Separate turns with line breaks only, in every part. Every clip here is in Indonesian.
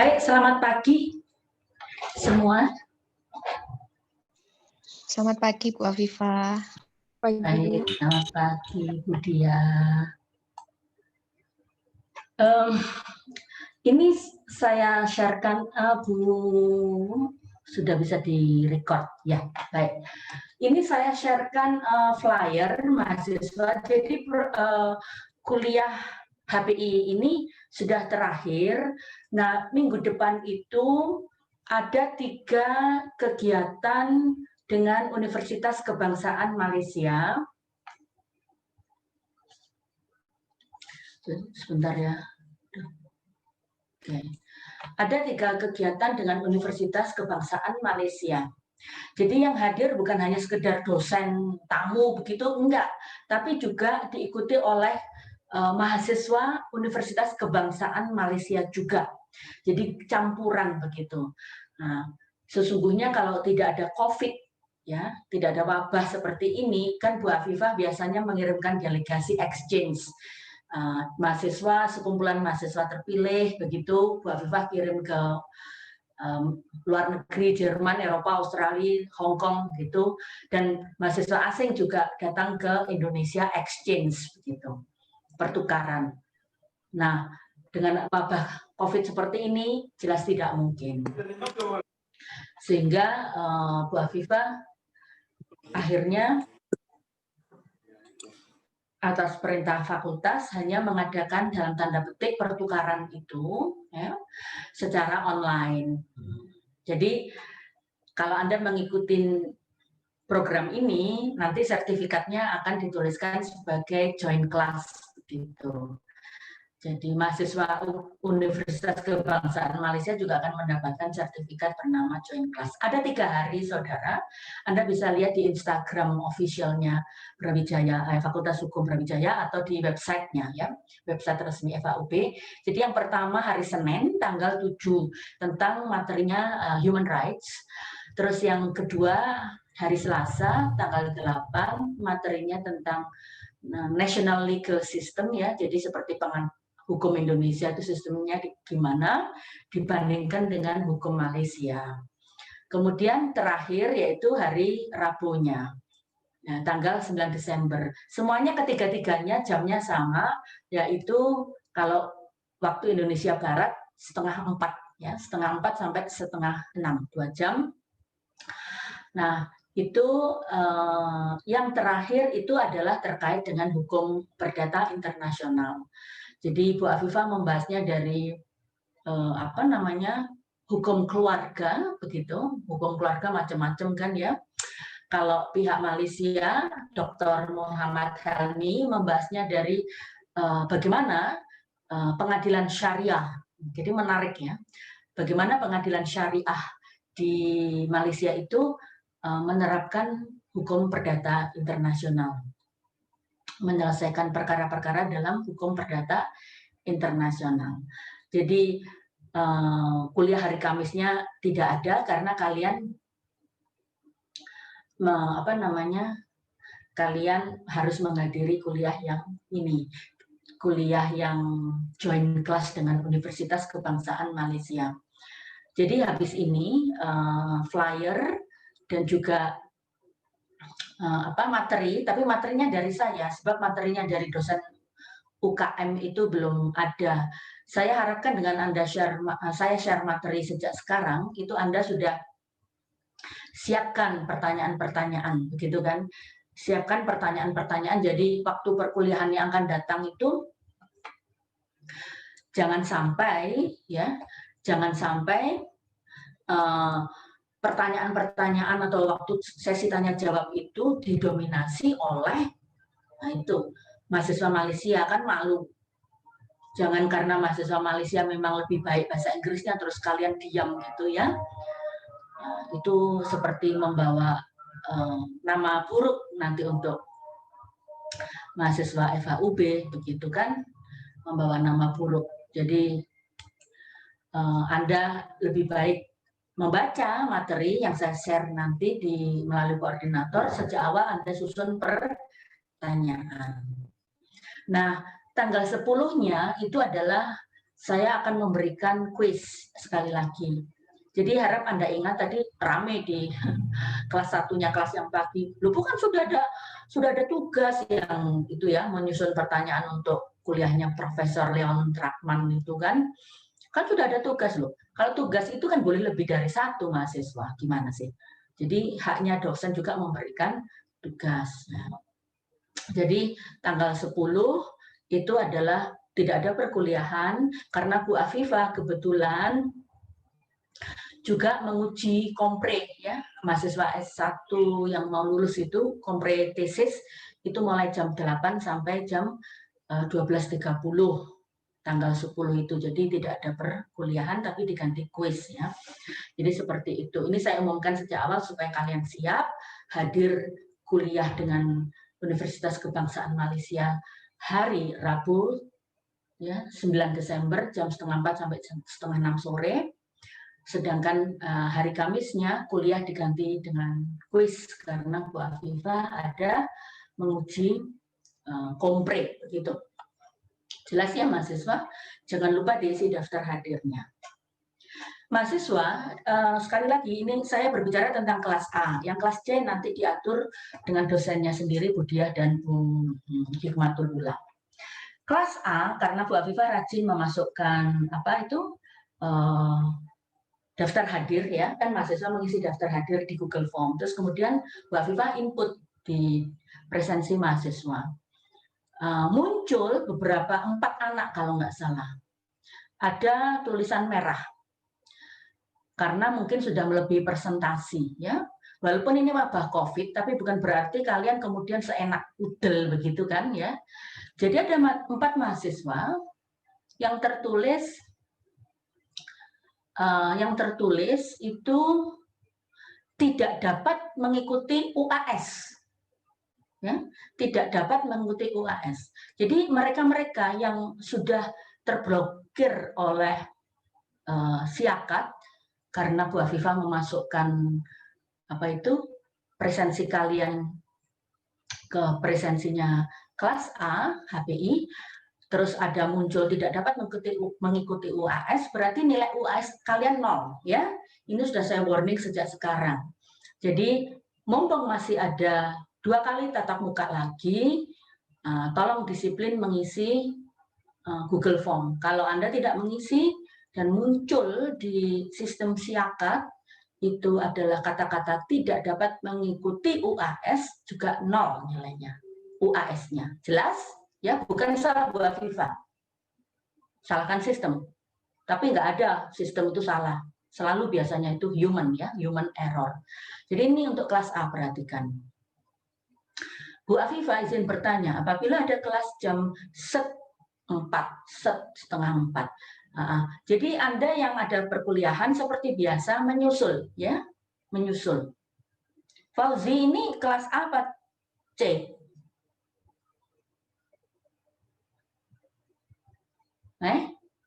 Baik, selamat pagi semua.
Selamat pagi Bu Afifa.
Baik, selamat pagi Bu Dia. Ini saya sharekan, Bu, sudah bisa direkod ya. Baik, ini saya sharekan flyer mahasiswa. Jadi kuliah HPI ini sudah terakhir. Nah, minggu depan itu ada 3 kegiatan dengan Universitas Kebangsaan Malaysia. Sebentar ya. Oke. Ada 3 kegiatan dengan Universitas Kebangsaan Malaysia. Jadi yang hadir bukan hanya sekedar dosen tamu begitu, enggak, tapi juga diikuti oleh mahasiswa Universitas Kebangsaan Malaysia juga. Jadi campuran begitu. Nah, sesungguhnya kalau tidak ada COVID, ya, tidak ada wabah seperti ini, kan Bu Afifah biasanya mengirimkan delegasi exchange. Mahasiswa, sekumpulan mahasiswa terpilih, begitu Bu Afifah kirim ke luar negeri, Jerman, Eropa, Australia, Hong Kong, gitu, dan mahasiswa asing juga datang ke Indonesia exchange, begitu, pertukaran. Nah, dengan wabah COVID seperti ini jelas tidak mungkin. Sehingga Bu Afifah akhirnya atas perintah fakultas hanya mengadakan dalam tanda petik pertukaran itu ya, secara online. Jadi kalau Anda mengikuti program ini, nanti sertifikatnya akan dituliskan sebagai joint class gitu. Jadi mahasiswa Universitas Kebangsaan Malaysia juga akan mendapatkan sertifikat bernama joint class. Ada 3 hari, saudara. Anda bisa lihat di Instagram officialnya Brawijaya, Fakultas Hukum Brawijaya, atau di websitenya, ya, website resmi FAUB. Jadi yang pertama hari Senin, tanggal 7, tentang materinya human rights. Terus yang kedua hari Selasa, tanggal 8, materinya tentang national legal system, ya. Jadi seperti hukum Indonesia itu sistemnya gimana dibandingkan dengan hukum Malaysia. Kemudian terakhir yaitu hari Rabunya, nah, tanggal 9 Desember. Semuanya ketiga-tiganya jamnya sama, yaitu kalau waktu Indonesia Barat 3:30, ya, 3:30 sampai 5:30, 2 jam. Nah, itu yang terakhir itu adalah terkait dengan hukum perdata internasional. Jadi Bu Afifah membahasnya dari hukum keluarga, begitu. Hukum keluarga macam-macam kan, ya. Kalau pihak Malaysia, Dr. Muhammad Helmi membahasnya dari bagaimana pengadilan syariah. Jadi menarik, ya. Bagaimana pengadilan syariah di Malaysia itu menerapkan hukum perdata internasional, menyelesaikan perkara-perkara dalam hukum perdata internasional. Jadi kuliah hari Kamisnya tidak ada karena kalian kalian harus menghadiri kuliah yang ini, kuliah yang joint class dengan Universitas Kebangsaan Malaysia. Jadi habis ini flyer dan juga materi, tapi materinya dari saya, sebab materinya dari dosen UKM itu belum ada. Saya harapkan dengan Anda saya share materi sejak sekarang, itu Anda sudah siapkan pertanyaan-pertanyaan, begitu kan? Siapkan pertanyaan-pertanyaan, jadi waktu perkuliahan yang akan datang itu jangan sampai pertanyaan-pertanyaan atau waktu sesi tanya jawab itu didominasi oleh mahasiswa Malaysia, kan malu. Jangan karena mahasiswa Malaysia memang lebih baik bahasa Inggrisnya terus kalian diam gitu, ya. Itu seperti membawa nama buruk nanti untuk mahasiswa FAUB, begitu kan, membawa nama buruk. Jadi Anda lebih baik membaca materi yang saya share nanti melalui koordinator, sejak awal Anda susun pertanyaan. Nah, tanggal 10-nya itu adalah saya akan memberikan kuis sekali lagi. Jadi harap Anda ingat tadi rame di kelas satunya, kelas yang pagi. Loh, bukan sudah ada tugas yang itu ya, menyusun pertanyaan untuk kuliahnya Profesor Leon Trakman itu kan sudah ada tugas loh. Kalau tugas itu kan boleh lebih dari satu mahasiswa, gimana sih? Jadi haknya dosen juga memberikan tugas. Jadi tanggal 10 itu adalah tidak ada perkuliahan karena Bu Afifah kebetulan juga menguji kompre ya, mahasiswa S1 yang mau lulus itu kompre tesis itu mulai jam 8 sampai jam 12.30 tanggal 10 itu. Jadi tidak ada perkuliahan tapi diganti kuis ya. Jadi seperti itu. Ini saya umumkan sejak awal supaya kalian siap hadir kuliah dengan Universitas Kebangsaan Malaysia hari Rabu ya 9 Desember jam 5:30 sampai jam 5:30 sore. Sedangkan hari Kamisnya kuliah diganti dengan kuis karena Bu Afifah ada menguji kompre begitu. Jelas ya mahasiswa, jangan lupa diisi daftar hadirnya. Mahasiswa, sekali lagi ini saya berbicara tentang kelas A. Yang kelas C nanti diatur dengan dosennya sendiri Bu Diah dan Bu Hikmatul Ula. Kelas A karena Bu Afifah rajin memasukkan apa itu daftar hadir ya, kan mahasiswa mengisi daftar hadir di Google Form. Terus kemudian Bu Afifah input di presensi mahasiswa. Muncul beberapa 4 anak kalau nggak salah. Ada tulisan merah. Karena mungkin sudah melebihi presentasi ya. Walaupun ini wabah COVID, tapi bukan berarti kalian kemudian seenak udel begitu kan ya. Jadi ada 4 mahasiswa yang tertulis itu tidak dapat mengikuti UAS. Ya, tidak dapat mengikuti UAS. Jadi mereka-mereka yang sudah terblokir oleh Siakat karena Bu Afifah memasukkan apa itu presensi kalian ke presensinya kelas A HPI, terus ada muncul tidak dapat mengikuti UAS, berarti nilai UAS kalian 0 ya. Ini sudah saya warning sejak sekarang. Jadi mumpung masih ada 2 kali tatap muka lagi, tolong disiplin mengisi Google Form. Kalau Anda tidak mengisi dan muncul di sistem Siakat itu adalah kata-kata tidak dapat mengikuti UAS juga 0 nilainya UAS-nya. Jelas? Ya, bukan salah Bu Afifah. Salahkan sistem. Tapi nggak ada sistem itu salah. Selalu biasanya itu human ya, human error. Jadi ini untuk kelas A, perhatikan. Bu Afifah izin bertanya, apabila ada kelas jam 3:30. Jadi Anda yang ada perkuliahan seperti biasa menyusul ya, menyusul. Fauzi ini kelas A apa C?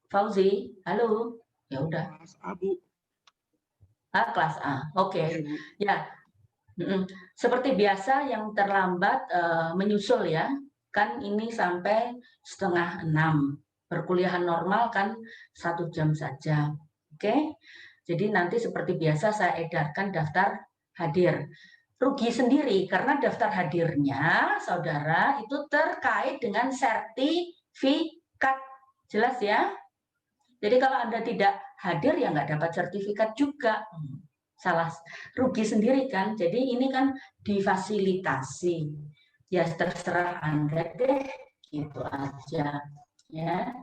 Fauzi, halo. Ya udah.
Kelas A, Bu.
Kelas A. Oke. Ya. Seperti biasa yang terlambat menyusul ya. Kan ini sampai 5:30. Perkuliahan normal kan 1 jam saja. Oke. Jadi nanti seperti biasa saya edarkan daftar hadir. Rugi sendiri karena daftar hadirnya saudara itu terkait dengan sertifikat. Jelas ya? Jadi kalau Anda tidak hadir ya nggak dapat sertifikat juga. Salah, rugi sendiri kan. Jadi ini kan difasilitasi. Ya terserah Anda deh, gitu aja. Ya,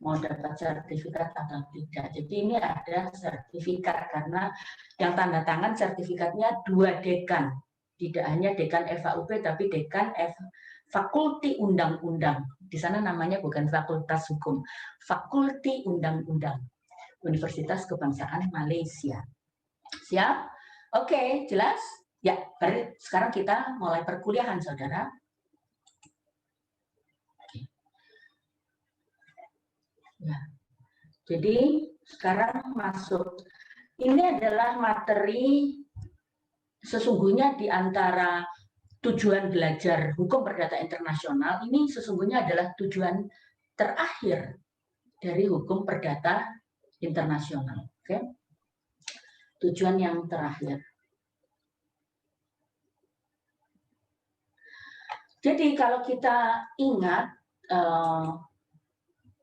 mau dapat sertifikat atau tidak. Jadi ini ada sertifikat karena yang tanda tangan sertifikatnya 2 dekan. Tidak hanya dekan FAUP tapi dekan Fakulti Undang-Undang. Di sana namanya bukan Fakultas Hukum, Fakulti Undang-Undang, Universitas Kebangsaan Malaysia. Siap? Oke, jelas? Ya, sekarang kita mulai perkuliahan, saudara. Ya. Jadi sekarang masuk. Ini adalah materi sesungguhnya di antara tujuan belajar hukum perdata internasional ini sesungguhnya adalah tujuan terakhir dari hukum perdata internasional. Oke. Tujuan yang terakhir. Jadi kalau kita ingat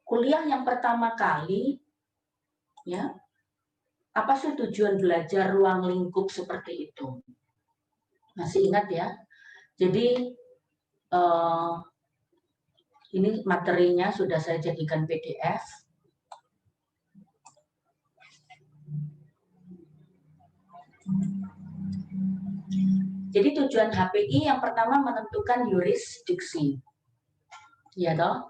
kuliah yang pertama kali, ya, apa sih tujuan belajar ruang lingkup seperti itu? Masih ingat ya? Jadi ini materinya sudah saya jadikan PDF. Jadi tujuan HPI yang pertama menentukan yurisdiksi. Ya toh?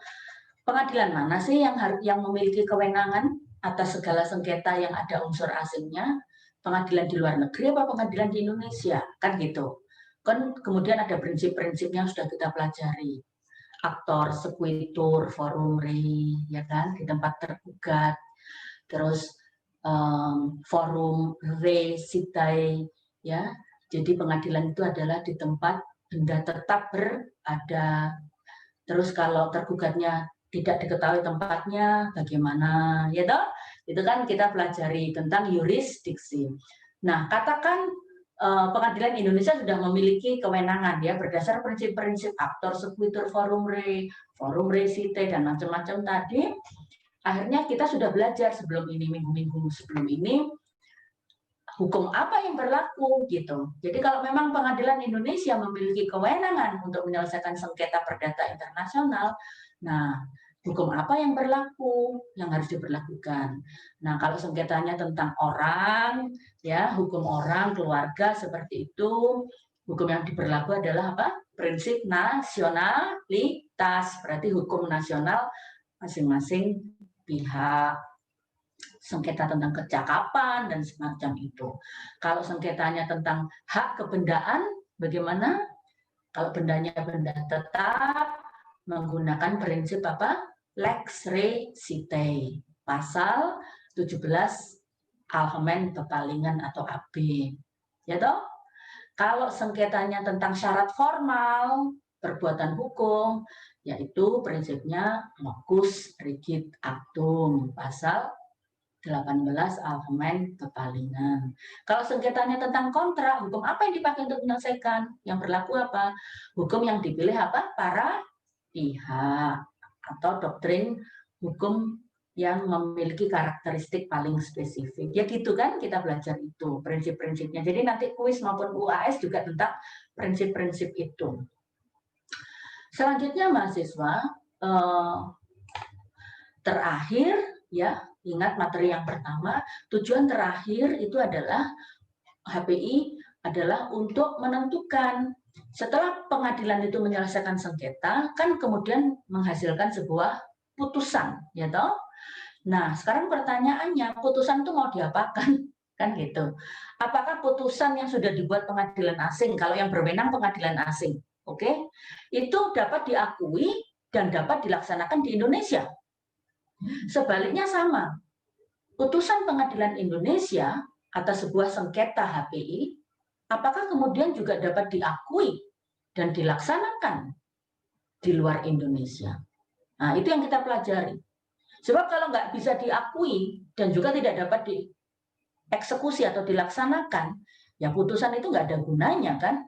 Pengadilan mana sih yang memiliki kewenangan atas segala sengketa yang ada unsur asingnya? Pengadilan di luar negeri apa pengadilan di Indonesia? Kan gitu. Kan kemudian ada prinsip-prinsipnya yang sudah kita pelajari. Aktor, sekuitur, forum rei, ya kan, di tempat tergugat. Terus forum re sitai, ya. Jadi pengadilan itu adalah di tempat benda tetap berada. Terus kalau tergugatnya tidak diketahui tempatnya, bagaimana, ya toh? Itu kan kita pelajari tentang yurisdiksi. Nah, katakan pengadilan Indonesia sudah memiliki kewenangan ya berdasar prinsip-prinsip aktor, sekuitur, forum re sitai dan macam-macam tadi. Akhirnya kita sudah belajar sebelum ini, minggu-minggu sebelum ini, hukum apa yang berlaku gitu. Jadi kalau memang pengadilan Indonesia memiliki kewenangan untuk menyelesaikan sengketa perdata internasional, nah hukum apa yang berlaku yang harus diberlakukan. Nah kalau sengketanya tentang orang, ya hukum orang, keluarga seperti itu, hukum yang diberlaku adalah apa? Prinsip nasionalitas, berarti hukum nasional masing-masing pihak. Sengketa tentang kecakapan dan semacam itu. Kalau sengketanya tentang hak kebendaan, bagaimana? Kalau bendanya benda tetap, menggunakan prinsip apa? Lex re sitai, pasal 17 Algemeen Bepalingan atau AB. Ya toh? Kalau sengketanya tentang syarat formal, perbuatan hukum, yaitu prinsipnya locus rigid actum, pasal 18 Algemeen Bepalingan. Kalau sengketanya tentang kontrak, hukum apa yang dipakai untuk menyelesaikan? Yang berlaku apa? Hukum yang dipilih apa? Para pihak atau doktrin hukum yang memiliki karakteristik paling spesifik. Ya gitu kan kita belajar itu, prinsip-prinsipnya. Jadi nanti kuis maupun UAS juga tentang prinsip-prinsip itu. Selanjutnya mahasiswa, terakhir ya, ingat materi yang pertama, tujuan terakhir itu adalah HPI adalah untuk menentukan setelah pengadilan itu menyelesaikan sengketa, kan kemudian menghasilkan sebuah putusan, ya toh? Nah, sekarang pertanyaannya, putusan itu mau diapakan? Kan gitu. Apakah putusan yang sudah dibuat pengadilan asing, kalau yang berwenang pengadilan asing, oke, itu dapat diakui dan dapat dilaksanakan di Indonesia? Sebaliknya sama. Putusan pengadilan Indonesia atas sebuah sengketa HPI, apakah kemudian juga dapat diakui dan dilaksanakan di luar Indonesia? Nah, itu yang kita pelajari. Sebab kalau nggak bisa diakui dan juga tidak dapat dieksekusi atau dilaksanakan, ya putusan itu nggak ada gunanya kan?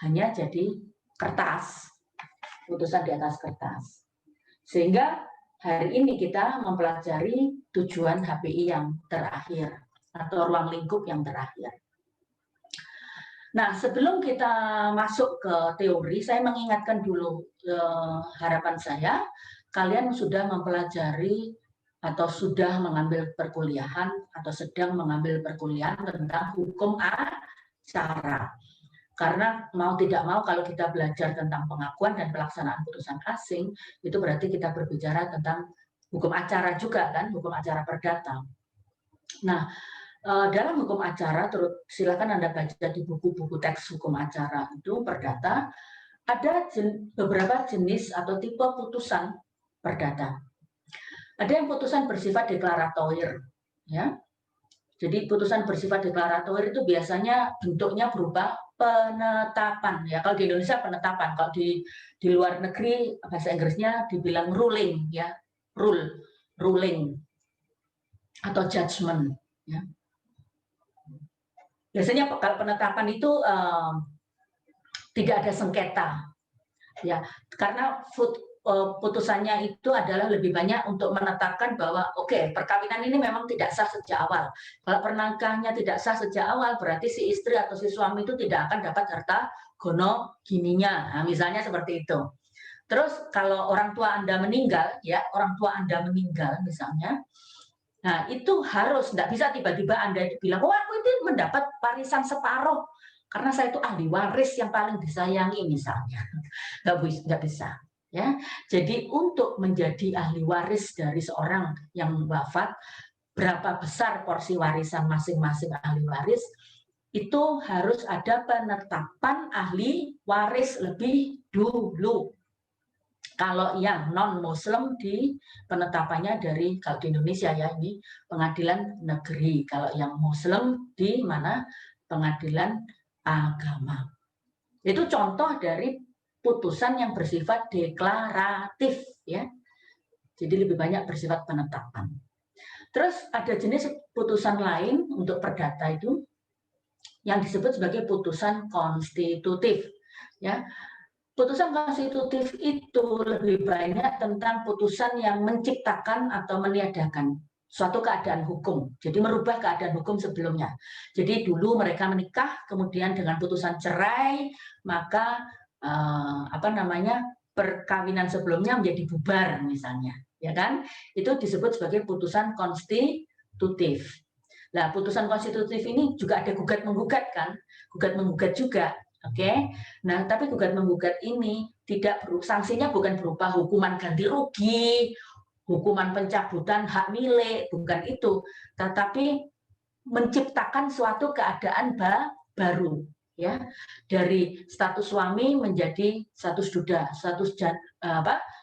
Hanya jadi kertas, putusan di atas kertas. Sehingga hari ini kita mempelajari tujuan HPI yang terakhir atau ruang lingkup yang terakhir. Nah, sebelum kita masuk ke teori, saya mengingatkan dulu harapan saya, kalian sudah mempelajari atau sudah mengambil perkuliahan atau sedang mengambil perkuliahan tentang hukum acara. Karena mau tidak mau kalau kita belajar tentang pengakuan dan pelaksanaan putusan asing, itu berarti kita berbicara tentang hukum acara juga kan, hukum acara perdata. Nah, dalam hukum acara, silakan Anda baca di buku-buku teks hukum acara itu perdata, ada beberapa jenis atau tipe putusan perdata. Ada yang putusan bersifat deklaratoir, ya. Jadi putusan bersifat deklaratoir itu biasanya bentuknya berupa penetapan, ya. Kalau di Indonesia penetapan, kalau di luar negeri bahasa Inggrisnya dibilang ruling, ya, rule. ruling atau judgment. Ya. Biasanya kalau penetapan itu tidak ada sengketa, ya, karena putusannya itu adalah lebih banyak untuk menetapkan bahwa oke, perkawinan ini memang tidak sah sejak awal. Kalau pernikahannya tidak sah sejak awal, berarti si istri atau si suami itu tidak akan dapat harta gono gininya. Nah, misalnya seperti itu. Terus kalau orang tua Anda meninggal, ya, orang tua Anda meninggal misalnya, nah itu harus, nggak bisa tiba-tiba Anda itu bilang, oh aku itu mendapat warisan separuh karena saya itu ahli waris yang paling disayangi misalnya. Nggak bisa. Ya, jadi untuk menjadi ahli waris dari seorang yang wafat, berapa besar porsi warisan masing-masing ahli waris, itu harus ada penetapan ahli waris lebih dulu. Kalau yang non-Muslim di penetapannya dari, kalau di Indonesia ya, ini pengadilan negeri. Kalau yang Muslim di mana? Pengadilan agama. Itu contoh dari putusan yang bersifat deklaratif, ya. Jadi lebih banyak bersifat penetapan. Terus ada jenis putusan lain untuk perdata itu yang disebut sebagai putusan konstitutif, ya. Putusan konstitutif itu lebih banyak tentang putusan yang menciptakan atau meniadakan suatu keadaan hukum. Jadi merubah keadaan hukum sebelumnya. Jadi dulu mereka menikah, kemudian dengan putusan cerai, maka perkawinan sebelumnya menjadi bubar misalnya, ya kan? Itu disebut sebagai putusan konstitutif. Nah, putusan konstitutif ini juga ada gugat menggugat kan? Gugat menggugat juga. Oke, nah tapi gugat menggugat ini tidak sanksinya bukan berupa hukuman ganti rugi, hukuman pencabutan hak milik, bukan itu, tetapi menciptakan suatu keadaan baru, ya, dari status suami menjadi status duda, status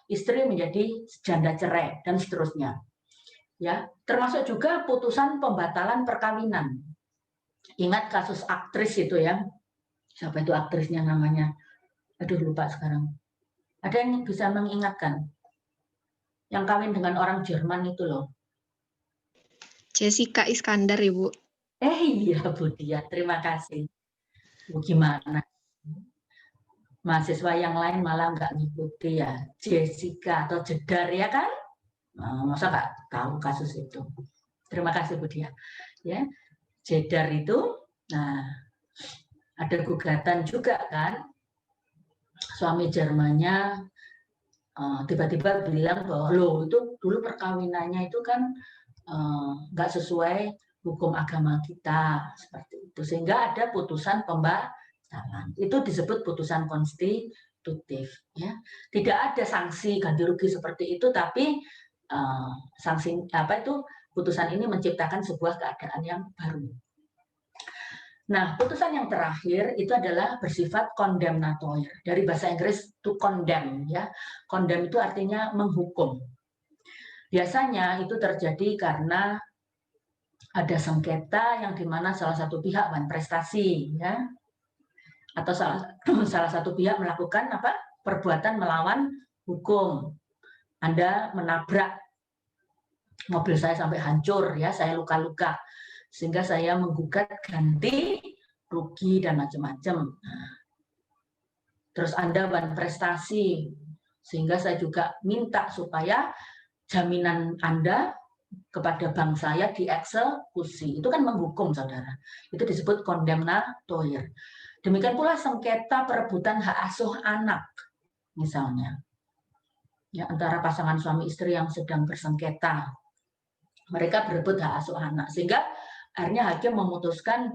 istri menjadi janda cerai dan seterusnya, ya, termasuk juga putusan pembatalan perkawinan. Ingat kasus aktris itu ya. Siapa itu aktrisnya namanya? Aduh lupa sekarang. Ada yang bisa mengingatkan? Yang kawin dengan orang Jerman itu loh.
Jessica Iskandar, Ibu.
Iya Bu Dia, terima kasih. Bu, gimana? Mahasiswa yang lain malah nggak ngikuti ya. Jessica atau Jedar ya kan? Nah, masa nggak tahu kasus itu? Terima kasih Bu Dia. Ya, Jedar itu, nah ada gugatan juga kan? Suami Jermannya tiba-tiba bilang bahwa loh itu dulu perkawinannya itu kan nggak sesuai hukum agama kita seperti itu, sehingga ada putusan pembatalan. Itu disebut putusan konstitutif, ya. Tidak ada sanksi ganti rugi seperti itu, tapi sanksi putusan ini menciptakan sebuah keadaan yang baru. Nah, putusan yang terakhir itu adalah bersifat condemnatory. Dari bahasa Inggris to condemn, ya. Condemn itu artinya menghukum. Biasanya itu terjadi karena ada sengketa yang dimana salah satu pihak prestasi, ya, atau salah satu pihak melakukan perbuatan melawan hukum. Anda menabrak mobil saya sampai hancur, ya, saya luka-luka, sehingga saya menggugat ganti rugi dan macam-macam. Terus Anda prestasi, sehingga saya juga minta supaya jaminan Anda kepada bank saya dieksekusi. Itu kan menghukum, saudara. Itu disebut condemnatory. Demikian pula sengketa perebutan hak asuh anak, misalnya, ya, antara pasangan suami istri yang sedang bersengketa. Mereka berebut hak asuh anak, sehingga akhirnya hakim memutuskan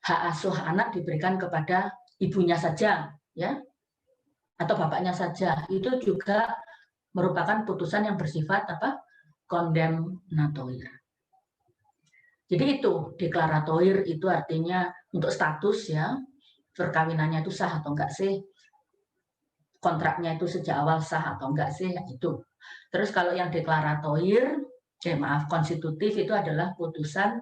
hak asuh anak diberikan kepada ibunya saja, ya, atau bapaknya saja. Itu juga merupakan putusan yang bersifat condemnatory. Jadi itu deklaratoir, itu artinya untuk status, ya, perkawinannya itu sah atau enggak sih, kontraknya itu sejak awal sah atau enggak sih, ya, itu. Terus kalau yang deklaratoir, konstitutif itu adalah putusan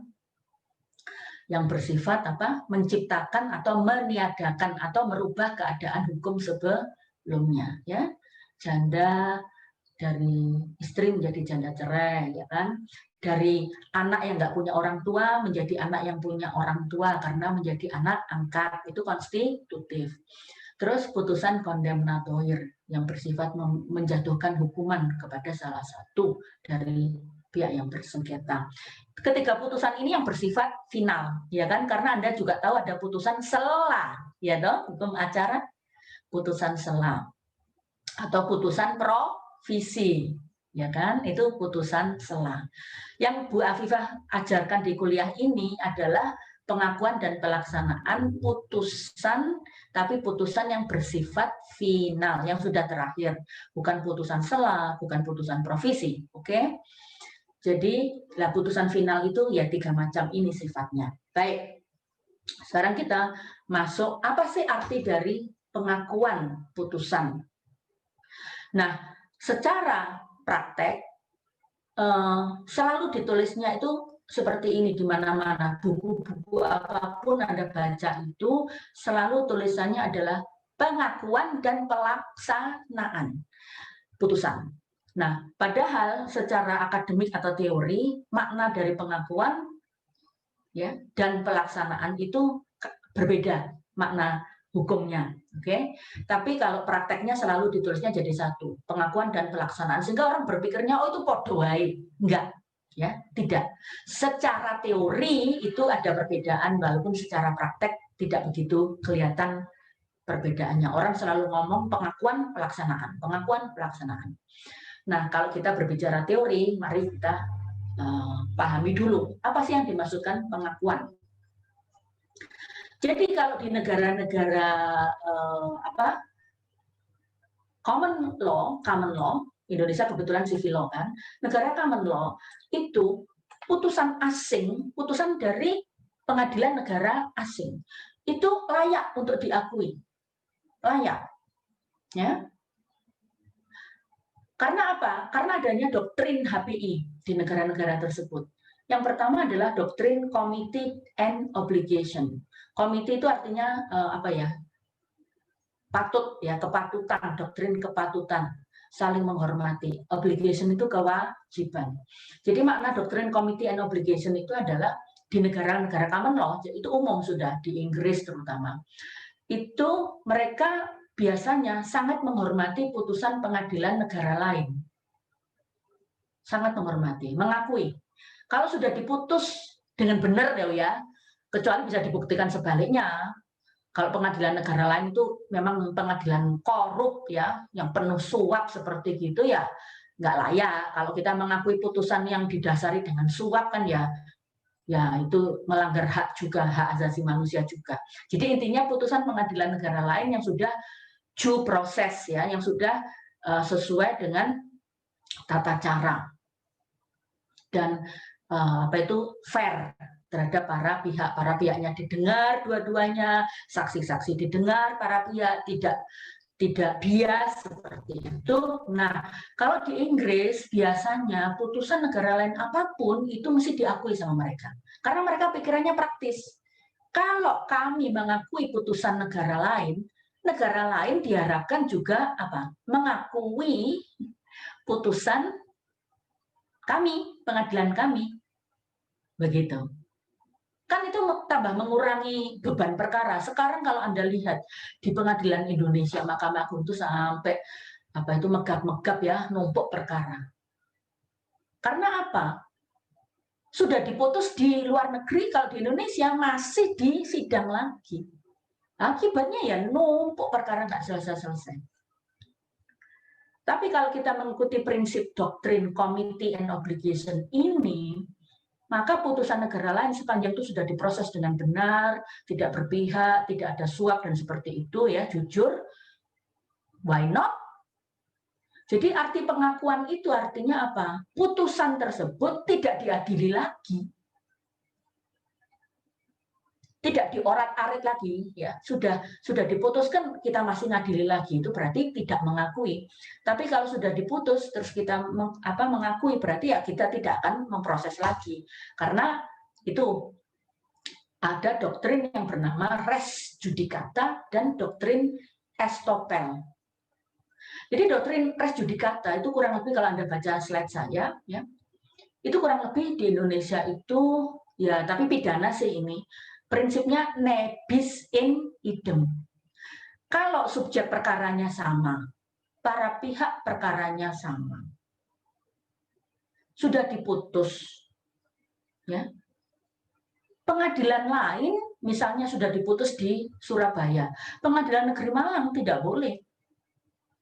yang bersifat menciptakan atau meniadakan atau merubah keadaan hukum sebelumnya, ya. Janda dari istri menjadi janda cerai, ya kan? Dari anak yang nggak punya orang tua menjadi anak yang punya orang tua karena menjadi anak angkat, itu konstitutif. Terus putusan kondemnatoir yang bersifat menjatuhkan hukuman kepada salah satu dari pihak yang bersengketa. Ketika putusan ini yang bersifat final, ya kan? Karena Anda juga tahu ada putusan sela, ya toh, hukum acara, putusan sela atau putusan provisi, ya kan? Itu putusan sela. Yang Bu Afifah ajarkan di kuliah ini adalah pengakuan dan pelaksanaan putusan, tapi putusan yang bersifat final, yang sudah terakhir, bukan putusan sela, bukan putusan provisi, oke? Jadi, putusan final itu ya 3 macam ini sifatnya. Baik, sekarang kita masuk, apa sih arti dari pengakuan putusan? Nah, secara praktek, selalu ditulisnya itu seperti ini di mana-mana. Buku-buku apapun Anda baca itu selalu tulisannya adalah pengakuan dan pelaksanaan putusan. Nah, padahal secara akademik atau teori, makna dari pengakuan ya dan pelaksanaan itu berbeda makna hukumnya, oke? Tapi kalau prakteknya selalu ditulisnya jadi satu, pengakuan dan pelaksanaan, sehingga orang berpikirnya oh itu podo wae. Enggak, ya, tidak. Secara teori itu ada perbedaan, walaupun secara praktek tidak begitu kelihatan perbedaannya. Orang selalu ngomong pengakuan pelaksanaan, pengakuan pelaksanaan. Nah, kalau kita berbicara teori, mari kita pahami dulu apa sih yang dimaksudkan pengakuan. Jadi kalau di negara-negara common law, Indonesia kebetulan civil law kan, negara common law itu putusan asing, putusan dari pengadilan negara asing itu layak untuk diakui, layak, ya. Karena apa? Karena adanya doktrin HPI di negara-negara tersebut. Yang pertama adalah doktrin committed and obligation. Committed itu artinya patut, ya, kepatutan, doktrin kepatutan, saling menghormati. Obligation itu kewajiban. Jadi makna doktrin committed and obligation itu adalah di negara-negara common law, itu umum sudah di Inggris terutama. Itu mereka biasanya sangat menghormati putusan pengadilan negara lain. Sangat menghormati, mengakui. Kalau sudah diputus dengan benar ya, kecuali bisa dibuktikan sebaliknya. Kalau pengadilan negara lain itu memang pengadilan korup ya, yang penuh suap seperti gitu ya, nggak layak. Kalau kita mengakui putusan yang didasari dengan suap kan ya itu melanggar hak juga, hak asasi manusia juga. Jadi intinya putusan pengadilan negara lain yang sudah due process ya, yang sudah sesuai dengan tata cara dan fair terhadap para pihaknya didengar dua-duanya, saksi-saksi didengar, para pihak tidak bias seperti itu. Nah, kalau di Inggris biasanya putusan negara lain apapun itu mesti diakui sama mereka. Karena mereka pikirannya praktis. Kalau kami mengakui putusan negara lain diharapkan juga mengakui putusan kami, pengadilan kami. Begitu. Kan itu tambah mengurangi beban perkara. Sekarang kalau Anda lihat di pengadilan Indonesia, Mahkamah Agung itu sampai megap-megap ya, numpuk perkara. Karena apa? Sudah diputus di luar negeri, kalau di Indonesia masih di sidang lagi. Akibatnya ya numpuk perkara nggak selesai-selesai. Tapi kalau kita mengikuti prinsip doktrin committed and obligation ini, maka putusan negara lain sepanjang itu sudah diproses dengan benar, tidak berpihak, tidak ada suap dan seperti itu ya, jujur, why not? Jadi arti pengakuan itu artinya apa? Putusan tersebut tidak diadili lagi. Tidak diorat-arit lagi, ya sudah diputuskan kita masih ngadili lagi, itu berarti tidak mengakui. Tapi kalau sudah diputus terus kita mengakui, berarti ya kita tidak akan memproses lagi, karena itu ada doktrin yang bernama res judicata dan doktrin estoppel. Jadi doktrin res judicata itu kurang lebih kalau Anda baca slide saya, ya, itu kurang lebih di Indonesia itu, ya, tapi pidana sih ini, prinsipnya ne bis in idem. Kalau subjek perkaranya sama, para pihak perkaranya sama, sudah diputus, ya, pengadilan lain misalnya sudah diputus di Surabaya, pengadilan negeri Malang tidak boleh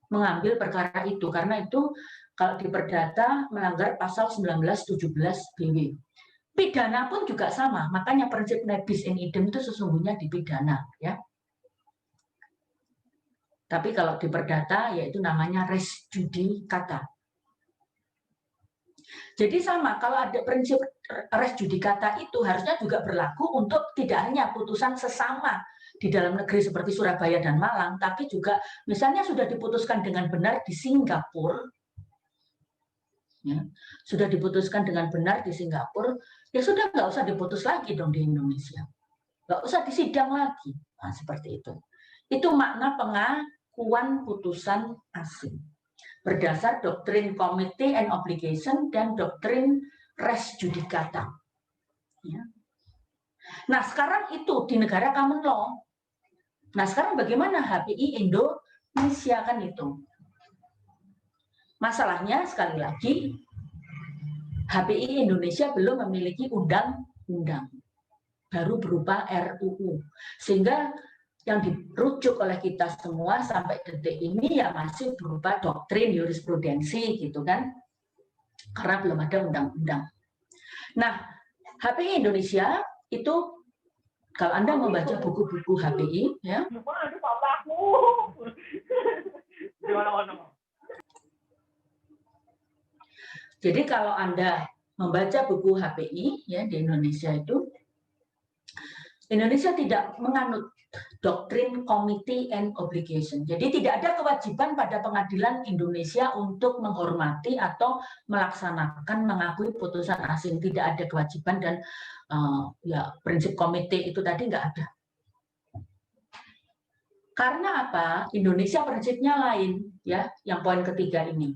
mengambil perkara itu, karena itu kalau di perdata melanggar pasal 1917 BW. Pidana pun juga sama, makanya prinsip ne bis in idem itu sesungguhnya dipidana, ya. Tapi kalau di perdata yaitu namanya res judicata. Jadi sama, kalau ada prinsip res judicata itu harusnya juga berlaku untuk tidak hanya putusan sesama di dalam negeri seperti Surabaya dan Malang, tapi juga misalnya sudah diputuskan dengan benar di Singapura, ya, sudah diputuskan dengan benar di Singapura, ya sudah nggak usah diputus lagi dong di Indonesia, nggak usah disidang lagi. Nah, seperti itu. Itu makna pengakuan putusan asing berdasar doktrin committee and obligation dan doktrin res judicata. Ya. Nah, sekarang itu di negara common law. Nah, sekarang bagaimana HPI Indonesia kan itu? Masalahnya sekali lagi HPI Indonesia belum memiliki undang-undang, baru berupa RUU, sehingga yang dirujuk oleh kita semua sampai detik ini ya masih berupa doktrin jurisprudensi gitu kan, karena belum ada undang-undang. Nah, HPI Indonesia itu kalau Anda membaca buku-buku HPI, ya, jadi kalau Anda membaca buku HPI ya di Indonesia itu, Indonesia tidak menganut doktrin committee and obligation. Jadi tidak ada kewajiban pada pengadilan Indonesia untuk menghormati atau melaksanakan mengakui putusan asing. Tidak ada kewajiban dan ya prinsip komite itu tadi nggak ada. Karena apa? Indonesia prinsipnya lain, ya. Yang poin ketiga ini.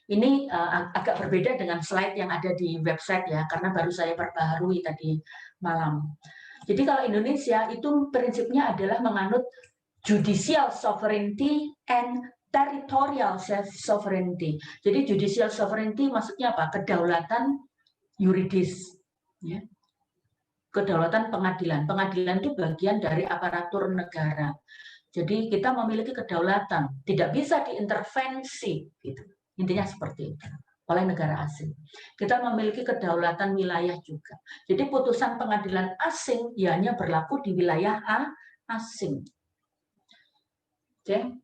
Ini agak berbeda dengan slide yang ada di website ya, karena baru saya perbaharui tadi malam. Jadi kalau Indonesia itu prinsipnya adalah menganut judicial sovereignty and territorial sovereignty. Jadi judicial sovereignty maksudnya apa? Kedaulatan yuridis, ya. Kedaulatan pengadilan. Pengadilan itu bagian dari aparatur negara. Jadi kita memiliki kedaulatan, tidak bisa diintervensi, gitu. Intinya seperti itu oleh negara asing. Kita memiliki kedaulatan wilayah juga. Jadi putusan pengadilan asing ya hanya berlaku di wilayah asing. Oke.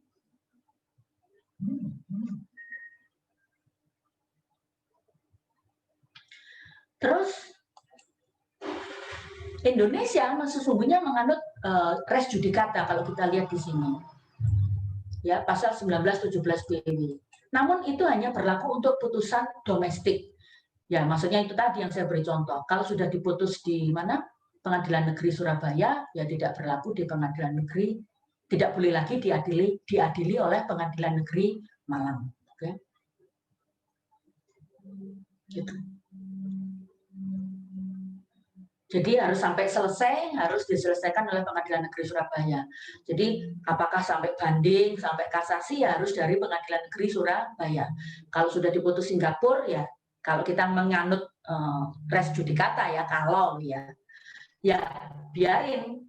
Terus Indonesia sesungguhnya menganut res judicata kalau kita lihat di sini. Ya, pasal 1917 BW. Namun itu hanya berlaku untuk putusan domestik. Ya, maksudnya itu tadi yang saya beri contoh. Kalau sudah diputus di mana? Pengadilan Negeri Surabaya, ya tidak berlaku di Pengadilan Negeri, tidak boleh lagi diadili oleh Pengadilan Negeri Malang. Oke. Gitu. Jadi harus sampai selesai, harus diselesaikan oleh Pengadilan Negeri Surabaya. Jadi apakah sampai banding, sampai kasasi, ya harus dari Pengadilan Negeri Surabaya. Kalau sudah diputus Singapura, ya kalau kita menganut res judicata ya, kalau ya biarin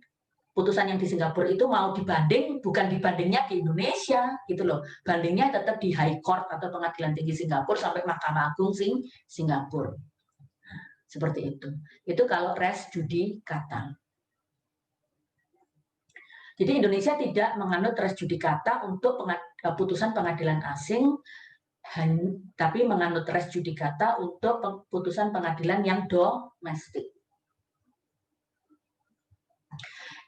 putusan yang di Singapura itu mau dibanding, bukan dibandingnya di Indonesia, gitu loh. Bandingnya tetap di High Court atau Pengadilan Tinggi Singapura sampai Mahkamah Agung Singapura. Seperti itu. Itu kalau res judicata. Jadi Indonesia tidak menganut res judicata untuk putusan pengadilan asing, tapi menganut res judicata untuk putusan pengadilan yang domestik.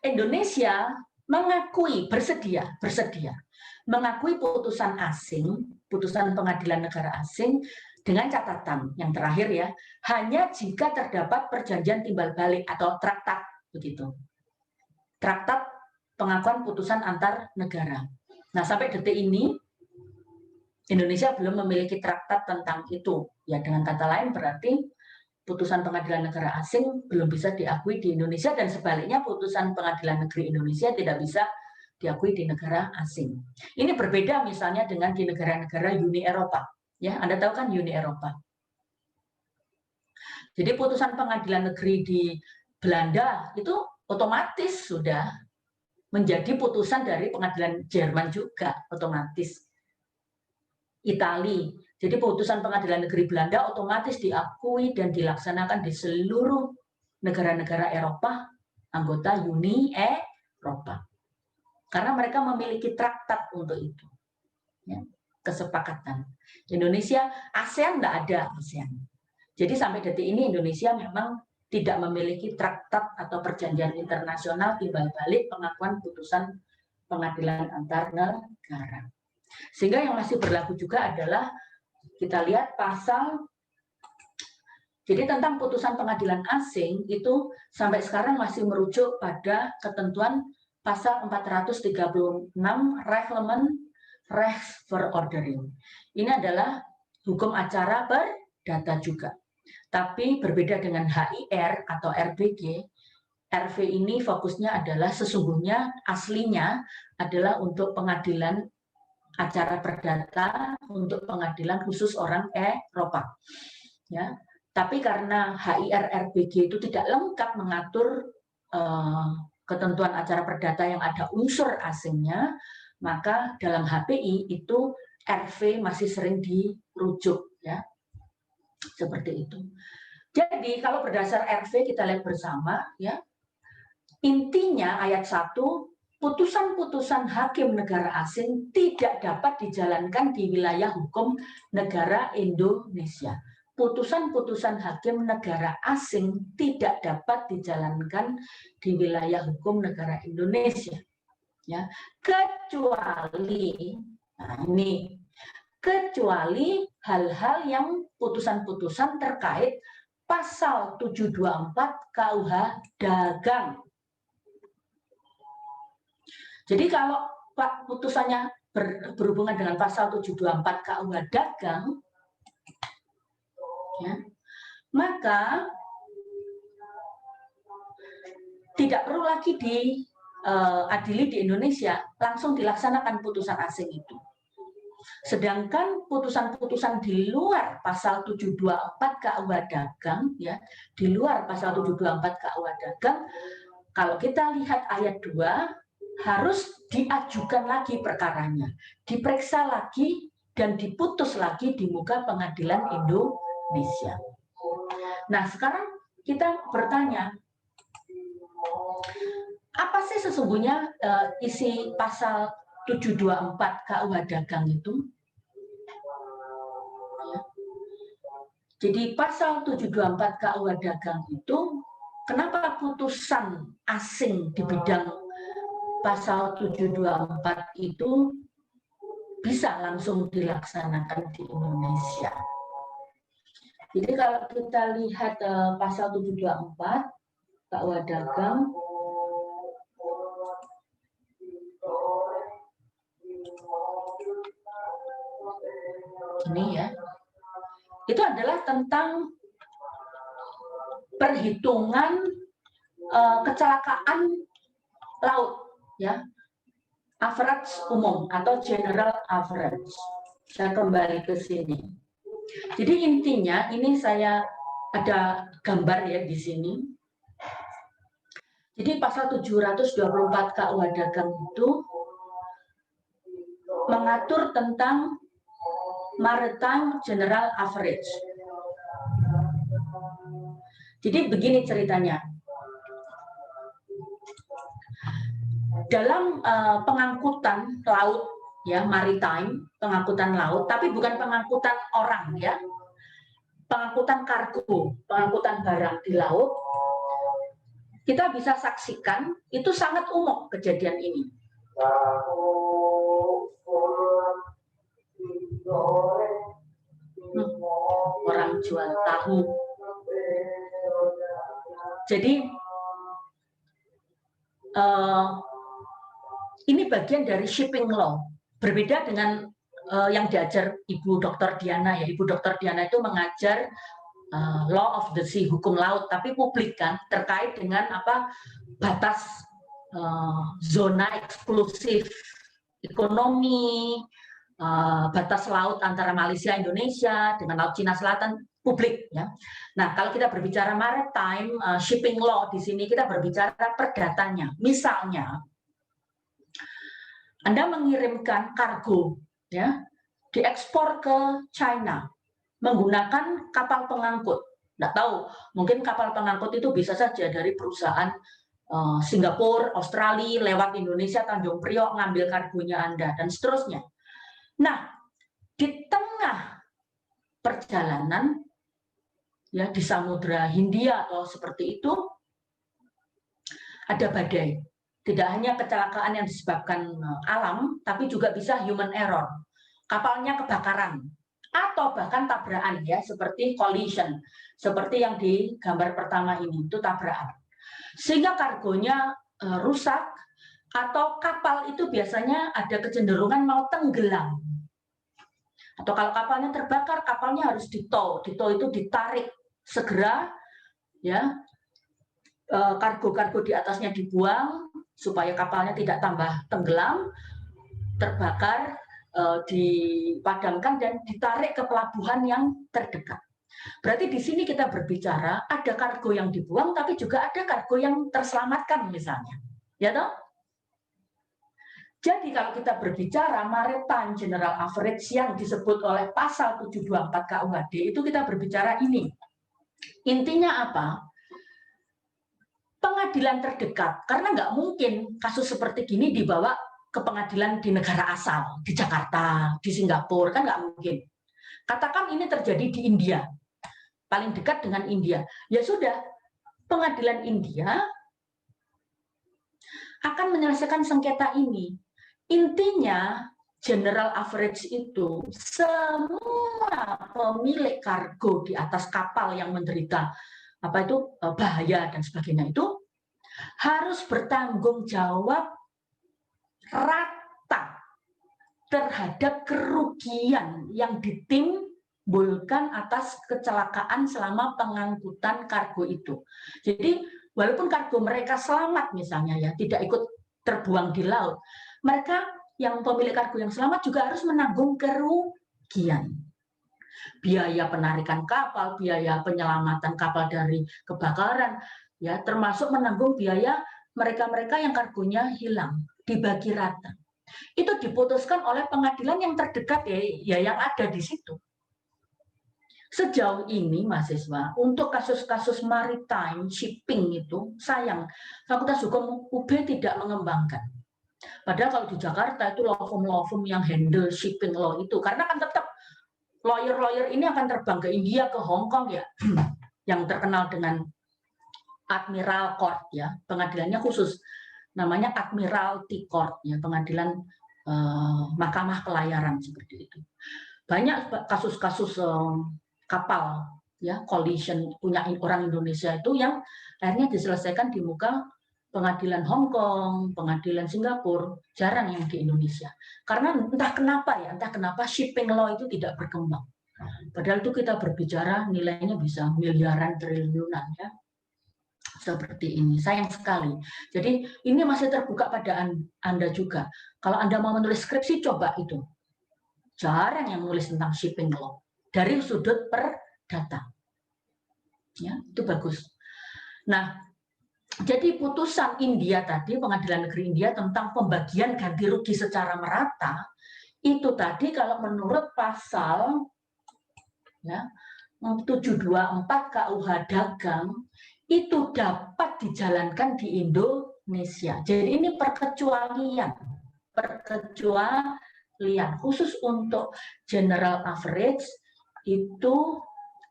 Indonesia mengakui, bersedia mengakui putusan asing, putusan pengadilan negara asing, dengan catatan yang terakhir ya, hanya jika terdapat perjanjian timbal balik atau traktat begitu. Traktat pengakuan putusan antar negara. Nah, sampai detik ini Indonesia belum memiliki traktat tentang itu. Ya, dengan kata lain berarti putusan pengadilan negara asing belum bisa diakui di Indonesia, dan sebaliknya putusan pengadilan negeri Indonesia tidak bisa diakui di negara asing. Ini berbeda misalnya dengan di negara-negara Uni Eropa. Ya, Anda tahu kan Uni Eropa. Jadi putusan pengadilan negeri di Belanda itu otomatis sudah menjadi putusan dari pengadilan Jerman juga, otomatis. Itali. Jadi putusan pengadilan negeri Belanda otomatis diakui dan dilaksanakan di seluruh negara-negara Eropa, anggota Uni Eropa. Karena mereka memiliki traktat untuk itu. Ya, kesepakatan. Indonesia, ASEAN nggak ada ASEAN. Jadi sampai detik ini Indonesia memang tidak memiliki traktat atau perjanjian internasional timbal balik pengakuan putusan pengadilan antar negara. Sehingga yang masih berlaku juga adalah kita lihat pasal, jadi tentang putusan pengadilan asing itu sampai sekarang masih merujuk pada ketentuan pasal 436 Reglement Rechtsverordening. Ini adalah hukum acara perdata juga. Tapi berbeda dengan HIR atau RBG, RV ini fokusnya adalah sesungguhnya aslinya adalah untuk pengadilan acara perdata untuk pengadilan khusus orang Eropa. Ya, tapi karena HIR RBG itu tidak lengkap mengatur ketentuan acara perdata yang ada unsur asingnya, maka dalam HPI itu RV masih sering dirujuk, ya, seperti itu. Jadi kalau berdasar RV kita lihat bersama, ya, intinya ayat 1, putusan-putusan hakim negara asing tidak dapat dijalankan di wilayah hukum negara Indonesia. Putusan-putusan hakim negara asing tidak dapat dijalankan di wilayah hukum negara Indonesia. Ya, kecuali, nah ini, kecuali hal-hal yang putusan-putusan terkait pasal 724 KUH dagang. Jadi kalau Pak putusannya berhubungan dengan pasal 724 KUH dagang, ya, maka tidak perlu lagi diadili di Indonesia, langsung dilaksanakan putusan asing itu. Sedangkan putusan-putusan di luar pasal 724 KUH dagang, ya, di luar pasal 724 KUH dagang, kalau kita lihat ayat 2, harus diajukan lagi perkaranya, diperiksa lagi dan diputus lagi di muka pengadilan Indonesia. Nah, sekarang kita bertanya, apa sih sesungguhnya isi pasal 724 KUH dagang itu? Ya. Jadi pasal 724 KUH dagang itu, kenapa putusan asing di bidang pasal 724 itu bisa langsung dilaksanakan di Indonesia? Jadi kalau kita lihat pasal 724 KUH dagang, ini ya, itu adalah tentang perhitungan kecelakaan laut, ya, average umum atau general average. Saya kembali ke sini. Jadi intinya ini saya ada gambar ya di sini. Jadi pasal 724 KUH dagang itu mengatur tentang maritime general average. Jadi begini ceritanya. Dalam pengangkutan laut, ya, maritime, pengangkutan laut, tapi bukan pengangkutan orang, ya, pengangkutan kargo, pengangkutan barang di laut, kita bisa saksikan itu sangat umum kejadian ini. Orang jual tahu. Jadi ini bagian dari shipping law. Berbeda dengan yang diajar Ibu Dr. Diana ya. Ibu Dr. Diana itu mengajar law of the sea, hukum laut, tapi publik kan, terkait dengan apa batas zona eksklusif ekonomi, batas laut antara Malaysia Indonesia dengan Laut Cina Selatan, publik ya. Nah, kalau kita berbicara maritime shipping law di sini kita berbicara perdatanya. Misalnya Anda mengirimkan kargo ya, diekspor ke China menggunakan kapal pengangkut. Nggak tahu, mungkin kapal pengangkut itu bisa saja dari perusahaan Singapura, Australia, lewat Indonesia, Tanjung Priok, ngambil kargonya Anda, dan seterusnya. Nah, di tengah perjalanan, ya di Samudra Hindia atau seperti itu, ada badai. Tidak hanya kecelakaan yang disebabkan alam, tapi juga bisa human error. Kapalnya kebakaran, atau bahkan tabrakan ya, seperti collision, seperti yang di gambar pertama ini, itu tabrakan. Sehingga kargonya rusak, atau kapal itu biasanya ada kecenderungan mau tenggelam. Atau kalau kapalnya terbakar, kapalnya harus ditow. Ditow itu ditarik segera, ya, kargo-kargo di atasnya dibuang supaya kapalnya tidak tambah tenggelam, terbakar, dipadamkan dan ditarik ke pelabuhan yang terdekat. Berarti di sini kita berbicara ada kargo yang dibuang, tapi juga ada kargo yang terselamatkan misalnya, ya toh? Jadi kalau kita berbicara maritime general average yang disebut oleh pasal 724 KUHD, itu kita berbicara ini. Intinya apa? Pengadilan terdekat, karena nggak mungkin kasus seperti gini dibawa ke pengadilan di negara asal, di Jakarta, di Singapura, kan nggak mungkin. Katakan ini terjadi di India, paling dekat dengan India. Ya sudah, pengadilan India akan menyelesaikan sengketa ini. Intinya, general average itu semua pemilik kargo di atas kapal yang menderita bahaya dan sebagainya itu harus bertanggung jawab rata terhadap kerugian yang ditimbulkan atas kecelakaan selama pengangkutan kargo itu. Jadi walaupun kargo mereka selamat misalnya ya, tidak ikut terbuang di laut, mereka yang pemilik kargo yang selamat juga harus menanggung kerugian. Biaya penarikan kapal, biaya penyelamatan kapal dari kebakaran, ya termasuk menanggung biaya mereka-mereka yang kargonya hilang, dibagi rata. Itu diputuskan oleh pengadilan yang terdekat ya yang ada di situ. Sejauh ini mahasiswa untuk kasus-kasus maritime shipping itu sayang Fakultas Hukum UB tidak mengembangkan. Padahal kalau di Jakarta itu law firm yang handle shipping law itu, karena kan tetap lawyer ini akan terbang ke India, ke Hong Kong ya, yang terkenal dengan Admiral Court ya, pengadilannya khusus, namanya Admiralty Court ya, pengadilan mahkamah pelayaran seperti itu. Banyak kasus-kasus kapal ya collision punya orang Indonesia itu yang akhirnya diselesaikan di muka pengadilan Hong Kong, pengadilan Singapura, jarang yang di Indonesia. Karena entah kenapa shipping law itu tidak berkembang. Padahal itu kita berbicara nilainya bisa miliaran triliunan ya. Seperti ini, sayang sekali. Jadi ini masih terbuka pada Anda juga. Kalau Anda mau menulis skripsi, coba itu. Jarang yang menulis tentang shipping law dari sudut perdata. Ya, itu bagus. Nah, jadi putusan India tadi, Pengadilan Negeri India tentang pembagian ganti rugi secara merata, itu tadi kalau menurut pasal ya, 724 KUH Dagang, itu dapat dijalankan di Indonesia. Jadi ini perkecualian khusus untuk general average itu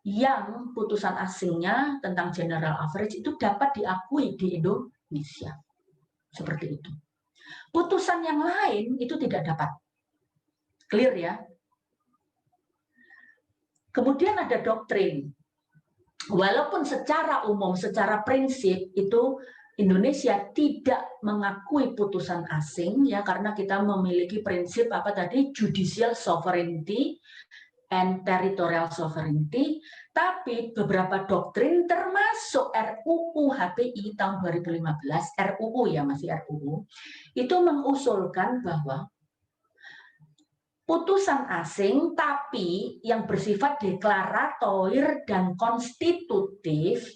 yang putusan asingnya tentang general average itu dapat diakui di Indonesia. Seperti itu. Putusan yang lain itu tidak dapat. Clear ya? Kemudian ada doktrin. Walaupun secara umum, secara prinsip itu Indonesia tidak mengakui putusan asing ya karena kita memiliki prinsip apa tadi judicial sovereignty and territorial sovereignty, tapi beberapa doktrin termasuk RUU HPI tahun 2015, RUU ya masih RUU, itu mengusulkan bahwa putusan asing tapi yang bersifat deklaratoir dan konstitutif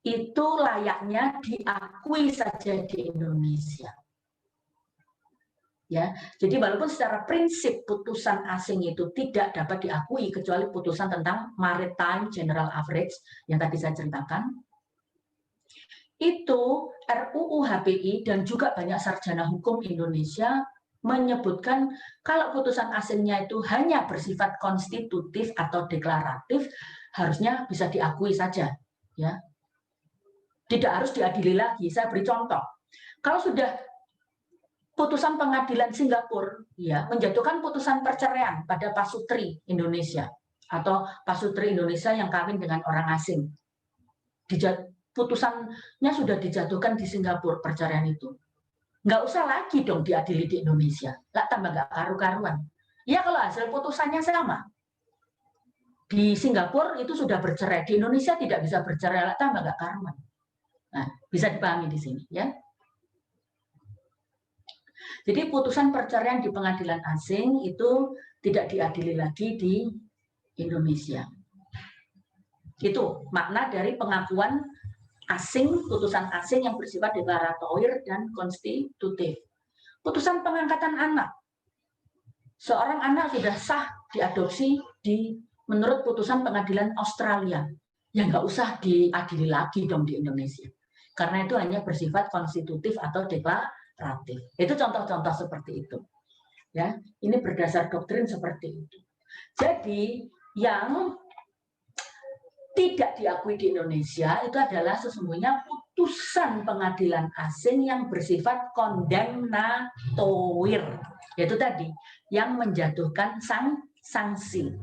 itu layaknya diakui saja di Indonesia. Ya, jadi walaupun secara prinsip putusan asing itu tidak dapat diakui kecuali putusan tentang maritime general average yang tadi saya ceritakan, itu RUU HPI dan juga banyak sarjana hukum Indonesia menyebutkan kalau putusan asingnya itu hanya bersifat konstitutif atau deklaratif, harusnya bisa diakui saja, ya. Tidak harus diadili lagi. Saya beri contoh. Kalau sudah putusan pengadilan Singapura ya menjatuhkan putusan perceraian pada pasutri Indonesia atau pasutri Indonesia yang kawin dengan orang asing, putusannya sudah dijatuhkan di Singapura perceraian itu, nggak usah lagi dong diadili di Indonesia, lah tambah nggak karu-karuan. Ya kalau hasil putusannya sama, di Singapura itu sudah bercerai, di Indonesia tidak bisa bercerai, lah tambah nggak karuan. Nah, bisa dipahami di sini ya. Jadi putusan perceraian di pengadilan asing itu tidak diadili lagi di Indonesia. Itu makna dari pengakuan asing, putusan asing yang bersifat deklaratoir dan konstitutif. Putusan pengangkatan anak. Seorang anak sudah sah diadopsi menurut putusan pengadilan Australia. Ya nggak usah diadili lagi dong di Indonesia. Karena itu hanya bersifat konstitutif atau deklaratif. Itu contoh-contoh seperti itu. Ya, ini berdasar doktrin seperti itu. Jadi yang tidak diakui di Indonesia itu adalah sesungguhnya putusan pengadilan asing yang bersifat kondemnatoir, yaitu tadi yang menjatuhkan sanksi.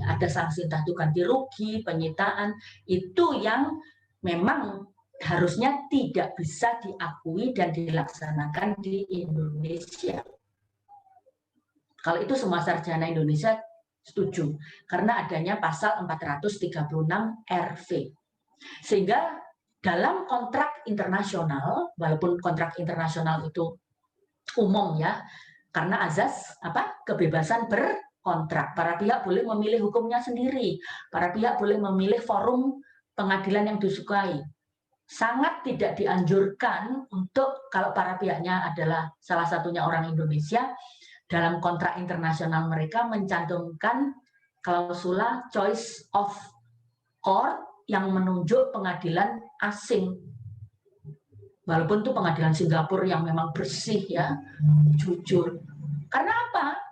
Ada sanksi entah itu ganti rugi, penyitaan, itu yang memang harusnya tidak bisa diakui dan dilaksanakan di Indonesia. Kalau itu semua sarjana Indonesia setuju, karena adanya pasal 436 RV. Sehingga dalam kontrak internasional, walaupun kontrak internasional itu umum ya, karena azas kebebasan berkontrak, para pihak boleh memilih hukumnya sendiri, para pihak boleh memilih forum pengadilan yang disukai. Sangat tidak dianjurkan untuk kalau para pihaknya adalah salah satunya orang Indonesia, dalam kontrak internasional mereka mencantumkan klausula choice of court yang menunjuk pengadilan asing. Walaupun itu pengadilan Singapura yang memang bersih ya, jujur. Karena apa?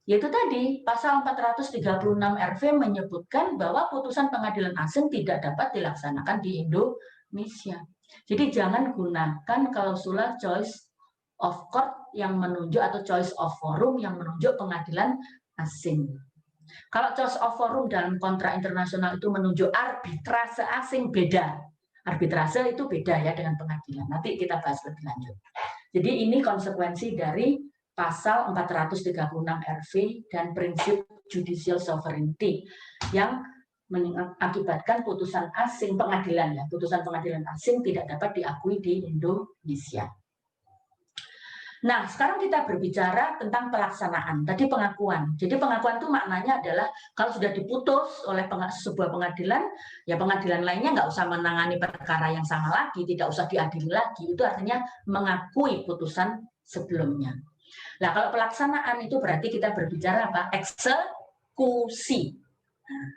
Yaitu tadi pasal 436 RV menyebutkan bahwa putusan pengadilan asing tidak dapat dilaksanakan di Indonesia. Jadi jangan gunakan klausula choice of court yang menunjuk atau choice of forum yang menunjuk pengadilan asing. Kalau choice of forum dalam kontrak internasional itu menunjuk arbitrase asing, beda. Arbitrase itu beda ya dengan pengadilan. Nanti kita bahas lebih lanjut. Jadi ini konsekuensi dari pasal 436 RV dan prinsip judicial sovereignty yang mengakibatkan putusan asing pengadilan ya, putusan pengadilan asing tidak dapat diakui di Indonesia. Nah, sekarang kita berbicara tentang pelaksanaan. Tadi pengakuan. Jadi pengakuan itu maknanya adalah kalau sudah diputus oleh sebuah pengadilan, ya pengadilan lainnya nggak usah menangani perkara yang sama lagi, tidak usah diadili lagi. Itu artinya mengakui putusan sebelumnya. Nah, kalau pelaksanaan itu berarti kita berbicara apa? Eksekusi. Nah,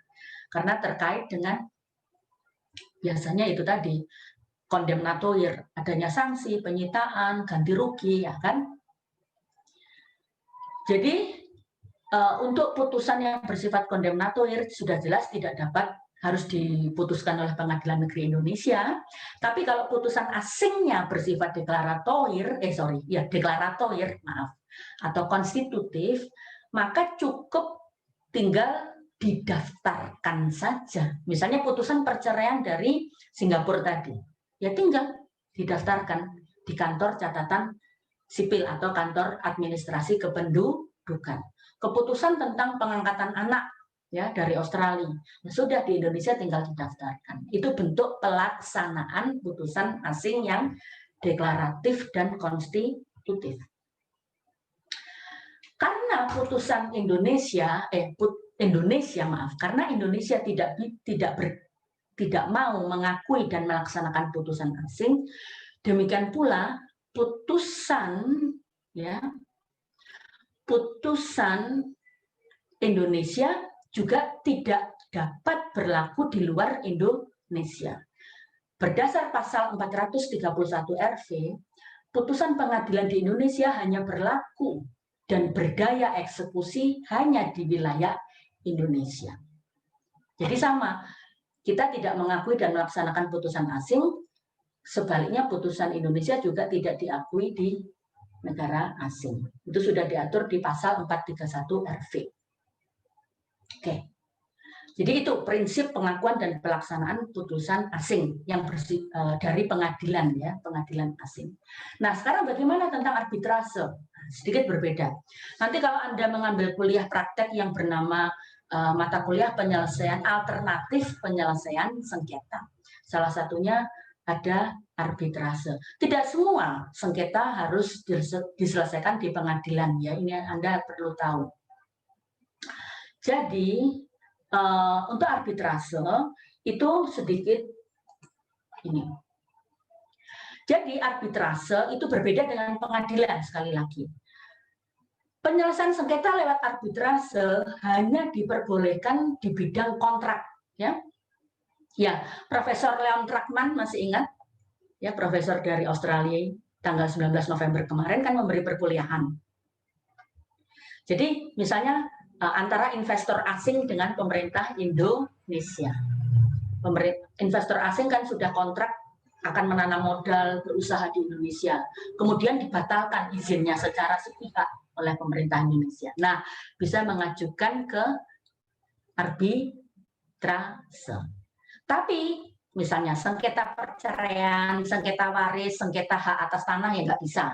karena terkait dengan biasanya itu tadi kondemnatoir, adanya sanksi, penyitaan, ganti rugi, ya kan? Jadi untuk putusan yang bersifat kondemnatoir sudah jelas tidak dapat harus diputuskan oleh Pengadilan Negeri Indonesia. Tapi kalau putusan asingnya bersifat deklaratoir, atau konstitutif, maka cukup tinggal didaftarkan saja. Misalnya putusan perceraian dari Singapura tadi. ya tinggal didaftarkan di kantor catatan sipil atau kantor administrasi kependudukan. Keputusan tentang pengangkatan anak ya dari Australia sudah di Indonesia tinggal didaftarkan. Itu bentuk pelaksanaan putusan asing yang deklaratif dan konstitutif. Karena putusan karena Indonesia tidak mau mengakui dan melaksanakan putusan asing, demikian pula putusan Indonesia juga tidak dapat berlaku di luar Indonesia. Berdasar pasal 431 RV, putusan pengadilan di Indonesia hanya berlaku dan berdaya eksekusi hanya di wilayah Indonesia. Jadi sama, kita tidak mengakui dan melaksanakan putusan asing, sebaliknya putusan Indonesia juga tidak diakui di negara asing. Itu sudah diatur di pasal 431 RV. Oke. Jadi itu prinsip pengakuan dan pelaksanaan putusan asing yang dari pengadilan ya, pengadilan asing. Nah, sekarang bagaimana tentang arbitrase? Sedikit berbeda. Nanti kalau Anda mengambil kuliah praktek yang bernama mata kuliah penyelesaian alternatif penyelesaian sengketa. Salah satunya ada arbitrase. Tidak semua sengketa harus diselesaikan di pengadilan ya. Ini Anda perlu tahu. Jadi untuk arbitrase itu sedikit ini. Jadi arbitrase itu berbeda dengan pengadilan sekali lagi. Penyelesaian sengketa lewat arbitrase hanya diperbolehkan di bidang kontrak, ya. Ya, Profesor Leon Trakman masih ingat, ya, profesor dari Australia tanggal 19 November kemarin kan memberi perkuliahan. Jadi misalnya antara investor asing dengan pemerintah Indonesia. Investor asing kan sudah kontrak akan menanam modal berusaha di Indonesia. Kemudian dibatalkan izinnya secara sepihak oleh pemerintah Indonesia. Nah, bisa mengajukan ke arbitrase. Tapi misalnya sengketa perceraian, sengketa waris, sengketa hak atas tanah yang nggak bisa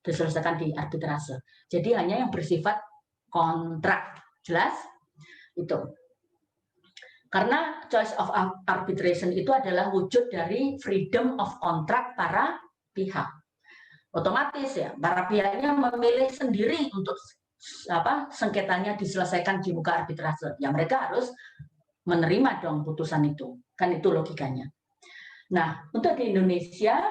diselesaikan di arbitrase. Jadi hanya yang bersifat kontrak. Jelas? Itu. Karena choice of arbitration itu adalah wujud dari freedom of contract para pihak. Otomatis ya, para pihaknya memilih sendiri untuk sengketanya diselesaikan di muka arbitrase. Ya mereka harus menerima dong putusan itu. Kan itu logikanya. Nah, untuk di Indonesia,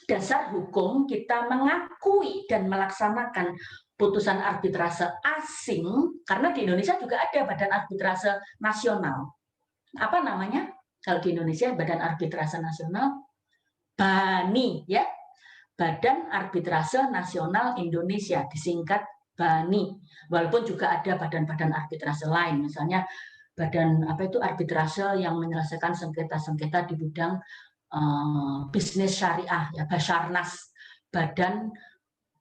dasar hukum kita mengakui dan melaksanakan putusan arbitrase asing, karena di Indonesia juga ada badan arbitrase nasional. Apa namanya? Kalau di Indonesia badan arbitrase nasional, BANI, ya, Badan Arbitrase Nasional Indonesia, disingkat BANI. Walaupun juga ada badan-badan arbitrase lain, misalnya badan arbitrase yang menyelesaikan sengketa-sengketa di bidang bisnis syariah, ya, Basarnas, Badan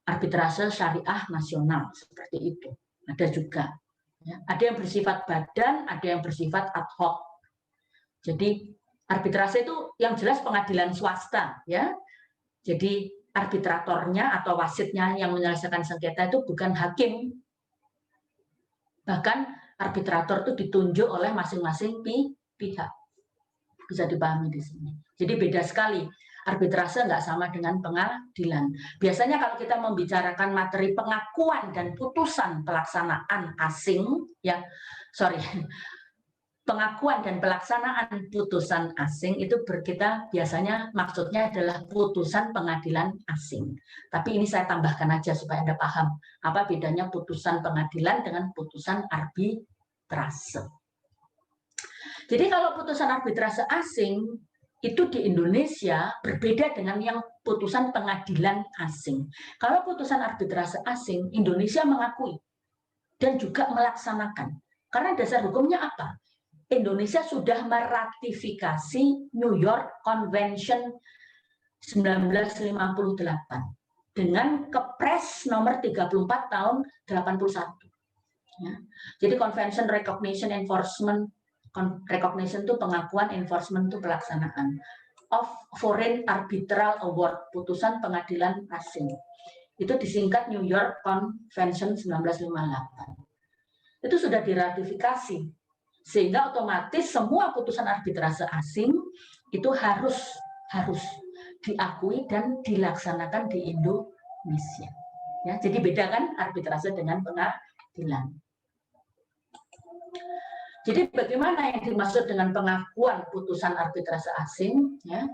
Arbitrase Syariah Nasional, seperti itu. Ada juga. Ya. Ada yang bersifat badan, ada yang bersifat ad hoc. Jadi arbitrase itu yang jelas pengadilan swasta, ya. Jadi arbitratornya atau wasitnya yang menyelesaikan sengketa itu bukan hakim. Bahkan arbitrator itu ditunjuk oleh masing-masing pihak. Bisa dipahami di sini. Jadi beda sekali. Arbitrase nggak sama dengan pengadilan. Biasanya kalau kita membicarakan materi pengakuan dan putusan pelaksanaan asing, ya, pengakuan dan pelaksanaan putusan asing itu kita biasanya maksudnya adalah putusan pengadilan asing. Tapi ini saya tambahkan aja supaya Anda paham apa bedanya putusan pengadilan dengan putusan arbitrase. Jadi kalau putusan arbitrase asing itu di Indonesia berbeda dengan yang putusan pengadilan asing. Kalau putusan arbitrase asing, Indonesia mengakui dan juga melaksanakan. Karena dasar hukumnya apa? Indonesia sudah meratifikasi New York Convention 1958 dengan Kepres nomor 34 tahun 81. Ya. Jadi Convention Recognition Enforcement, recognition itu pengakuan, enforcement itu pelaksanaan. of Foreign Arbitral Award, putusan pengadilan asing. Itu disingkat New York Convention 1958. Itu sudah diratifikasi, sehingga otomatis semua putusan arbitrase asing itu harus diakui dan dilaksanakan di Indonesia. Ya, jadi beda kan arbitrase dengan pengadilan. Jadi bagaimana yang dimaksud dengan pengakuan putusan arbitrase asing? Ya.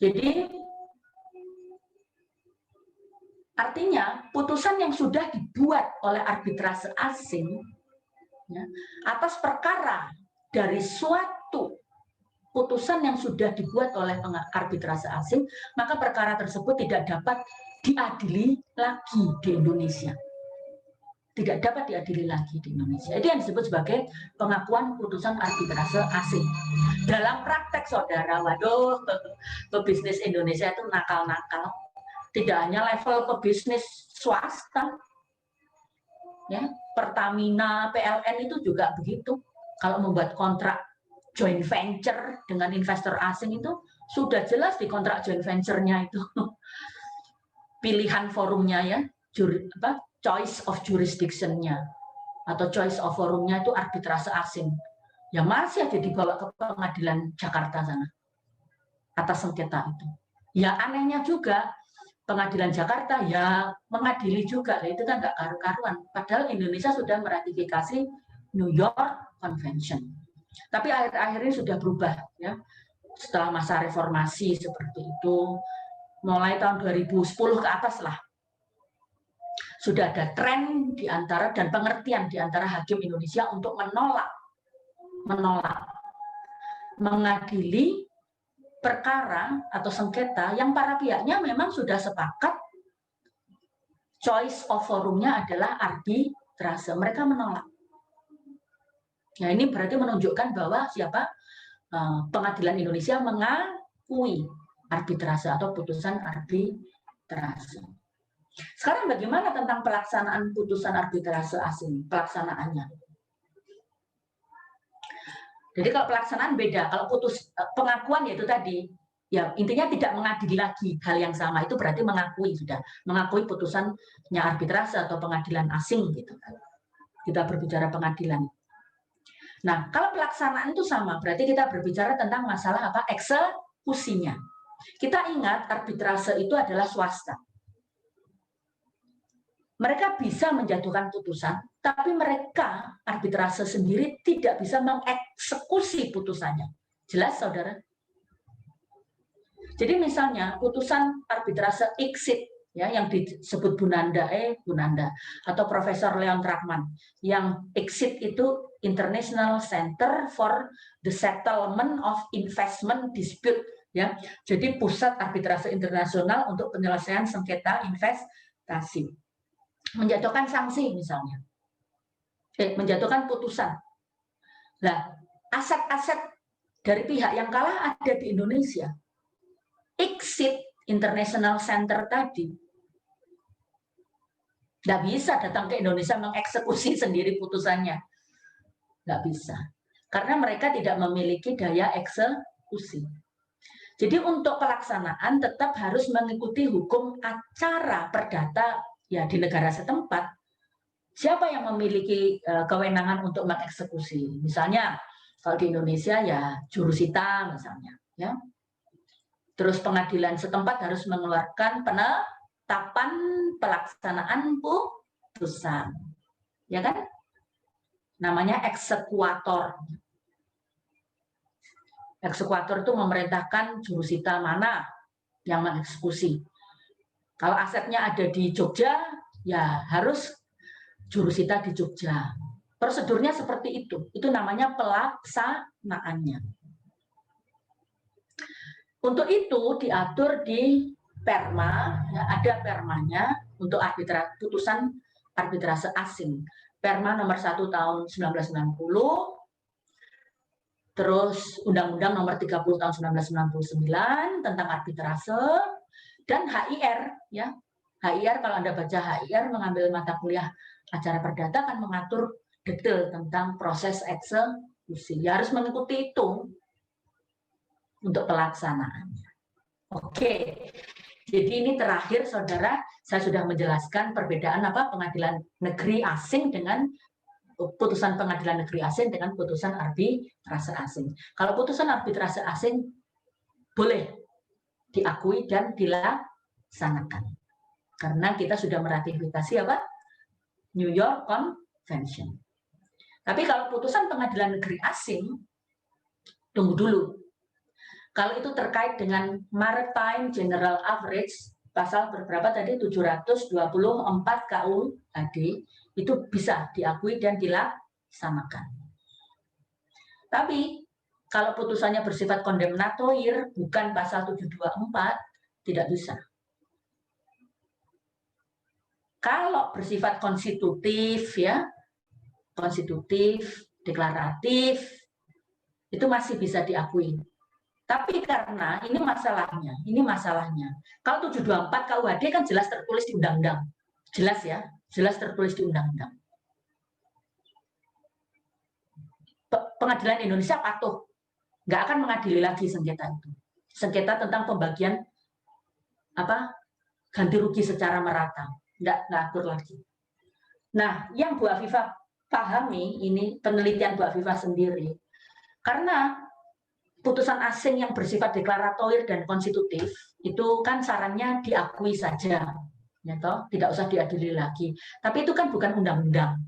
Jadi artinya putusan yang sudah dibuat oleh arbitrase asing, ya, atas perkara dari suatu putusan yang sudah dibuat oleh arbitrase asing, maka perkara tersebut tidak dapat diadili lagi di Indonesia. Tidak dapat diadili lagi di Indonesia. Itu yang disebut sebagai pengakuan putusan arbitrase asing. Dalam praktek, saudara, waduh, pebisnis Indonesia itu nakal-nakal. Tidak hanya level pebisnis swasta, ya, Pertamina, PLN itu juga begitu. Kalau membuat kontrak joint venture dengan investor asing itu sudah jelas di kontrak joint venture-nya itu pilihan forumnya, ya, choice of jurisdiction-nya atau choice of forumnya itu arbitrase asing. Ya masih aja dibawa ke pengadilan Jakarta sana atas sengketa itu. Ya anehnya juga pengadilan Jakarta ya mengadili juga, itu kan nggak karu-karuan. Padahal Indonesia sudah meratifikasi New York Convention. Tapi akhir-akhir ini sudah berubah, ya. Setelah masa reformasi seperti itu, mulai tahun 2010 ke atas lah, sudah ada tren di antara dan pengertian di antara hakim Indonesia untuk menolak mengadili perkara atau sengketa yang para pihaknya memang sudah sepakat choice of forumnya adalah arbitrase. Mereka menolak. Nah, ini berarti menunjukkan bahwa pengadilan Indonesia mengakui arbitrase atau putusan arbitrase. Sekarang bagaimana tentang pelaksanaan putusan arbitrase asing, pelaksanaannya? Jadi kalau pelaksanaan beda, kalau pengakuan yaitu tadi, ya intinya tidak mengadili lagi hal yang sama, itu berarti mengakui putusannya arbitrase atau pengadilan asing gitu kan. Kita berbicara pengadilan. Nah, kalau pelaksanaan itu sama, berarti kita berbicara tentang masalah eksekusinya. Kita ingat arbitrase itu adalah swasta. Mereka bisa menjatuhkan putusan, tapi mereka arbitrase sendiri tidak bisa mengeksekusi putusannya. Jelas, saudara? Jadi misalnya putusan arbitrase ICSID, ya, yang disebut Bunanda atau Profesor Leon Trachman, yang ICSID itu International Center for the Settlement of Investment Dispute, ya. Jadi pusat arbitrase internasional untuk penyelesaian sengketa investasi. Menjatuhkan sanksi misalnya, menjatuhkan putusan. Nah, aset-aset dari pihak yang kalah ada di Indonesia. ICSID International Center tadi nggak bisa datang ke Indonesia mengeksekusi sendiri putusannya, nggak bisa, karena mereka tidak memiliki daya eksekusi. Jadi untuk pelaksanaan tetap harus mengikuti hukum acara perdata, ya, di negara setempat. Siapa yang memiliki kewenangan untuk mengeksekusi? Misalnya kalau di Indonesia ya jurusita misalnya, ya. Terus pengadilan setempat harus mengeluarkan penetapan pelaksanaan putusan, ya kan? Namanya eksekuator. Eksekuator itu memerintahkan jurusita mana yang mengeksekusi. Kalau asetnya ada di Jogja, ya harus jurusita di Jogja. Prosedurnya seperti itu. Itu namanya pelaksanaannya. Untuk itu diatur di Perma, ya, ada permanya untuk putusan arbitrase asing. Perma nomor 1 tahun 1990, terus Undang-Undang nomor 30 tahun 1999 tentang arbitrase, dan HIR, ya. HIR, kalau Anda baca HIR, mengambil mata kuliah acara perdata, akan mengatur detail tentang proses eksekusi. Ya harus mengikuti itu. untuk pelaksanaannya. Oke, jadi ini terakhir saudara, saya sudah menjelaskan perbedaan apa pengadilan negeri asing dengan putusan pengadilan negeri asing dengan putusan arbitrase asing. Kalau putusan arbitrase asing boleh diakui dan dilaksanakan karena kita sudah meratifikasi apa New York Convention. Tapi kalau putusan pengadilan negeri asing, tunggu dulu. Kalau itu terkait dengan Maritime General Average, pasal berberapa tadi 724 KUHD, itu bisa diakui dan dilaksanakan. Tapi kalau putusannya bersifat kondemnatoir, bukan pasal 724, tidak bisa. Kalau bersifat konstitutif, ya, konstitutif, deklaratif, itu masih bisa diakui. Tapi karena ini masalahnya. Kalau 724 KUHD kan jelas tertulis di undang-undang. Jelas ya, jelas tertulis di undang-undang. Pengadilan Indonesia patuh, nggak akan mengadili lagi sengketa itu. Sengketa tentang pembagian apa ganti rugi secara merata, nggak atur lagi. Nah, yang Bu Afifah pahami, ini penelitian Bu Afifah sendiri, karena putusan asing yang bersifat deklaratoir dan konstitutif itu kan sarannya diakui saja, ya toh, tidak usah diadili lagi. Tapi itu kan bukan undang-undang,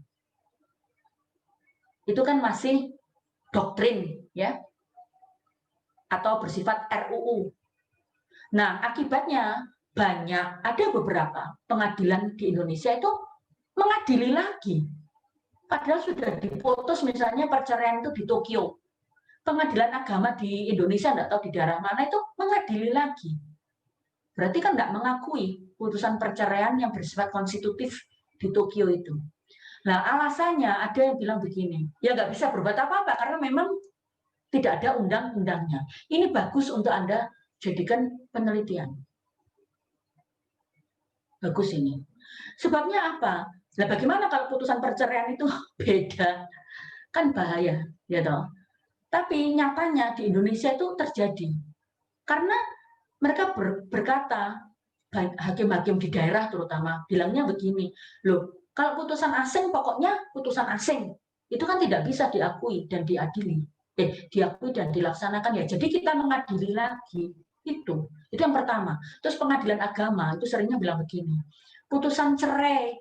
itu kan masih doktrin, ya, atau bersifat RUU. Nah, akibatnya banyak, ada beberapa pengadilan di Indonesia itu mengadili lagi, padahal sudah diputus misalnya perceraian itu di Tokyo. Pengadilan agama di Indonesia, nggak tahu di daerah mana, itu mengadili lagi. Berarti kan nggak mengakui putusan perceraian yang bersifat konstitutif di Tokyo itu. Nah, alasannya ada yang bilang begini, ya nggak bisa berbuat apa-apa karena memang tidak ada undang-undangnya. Ini bagus untuk Anda jadikan penelitian. Bagus ini. Sebabnya apa? Nah, bagaimana kalau putusan perceraian itu beda? Kan bahaya, ya toh. Tapi nyatanya di Indonesia itu terjadi. Karena mereka berkata, hakim-hakim di daerah terutama, bilangnya begini, loh, kalau putusan asing pokoknya putusan asing. Itu kan tidak bisa diakui dan diadili. Diakui dan dilaksanakan ya. Jadi kita mengadili lagi. Itu yang pertama. Terus pengadilan agama itu seringnya bilang begini, putusan cerai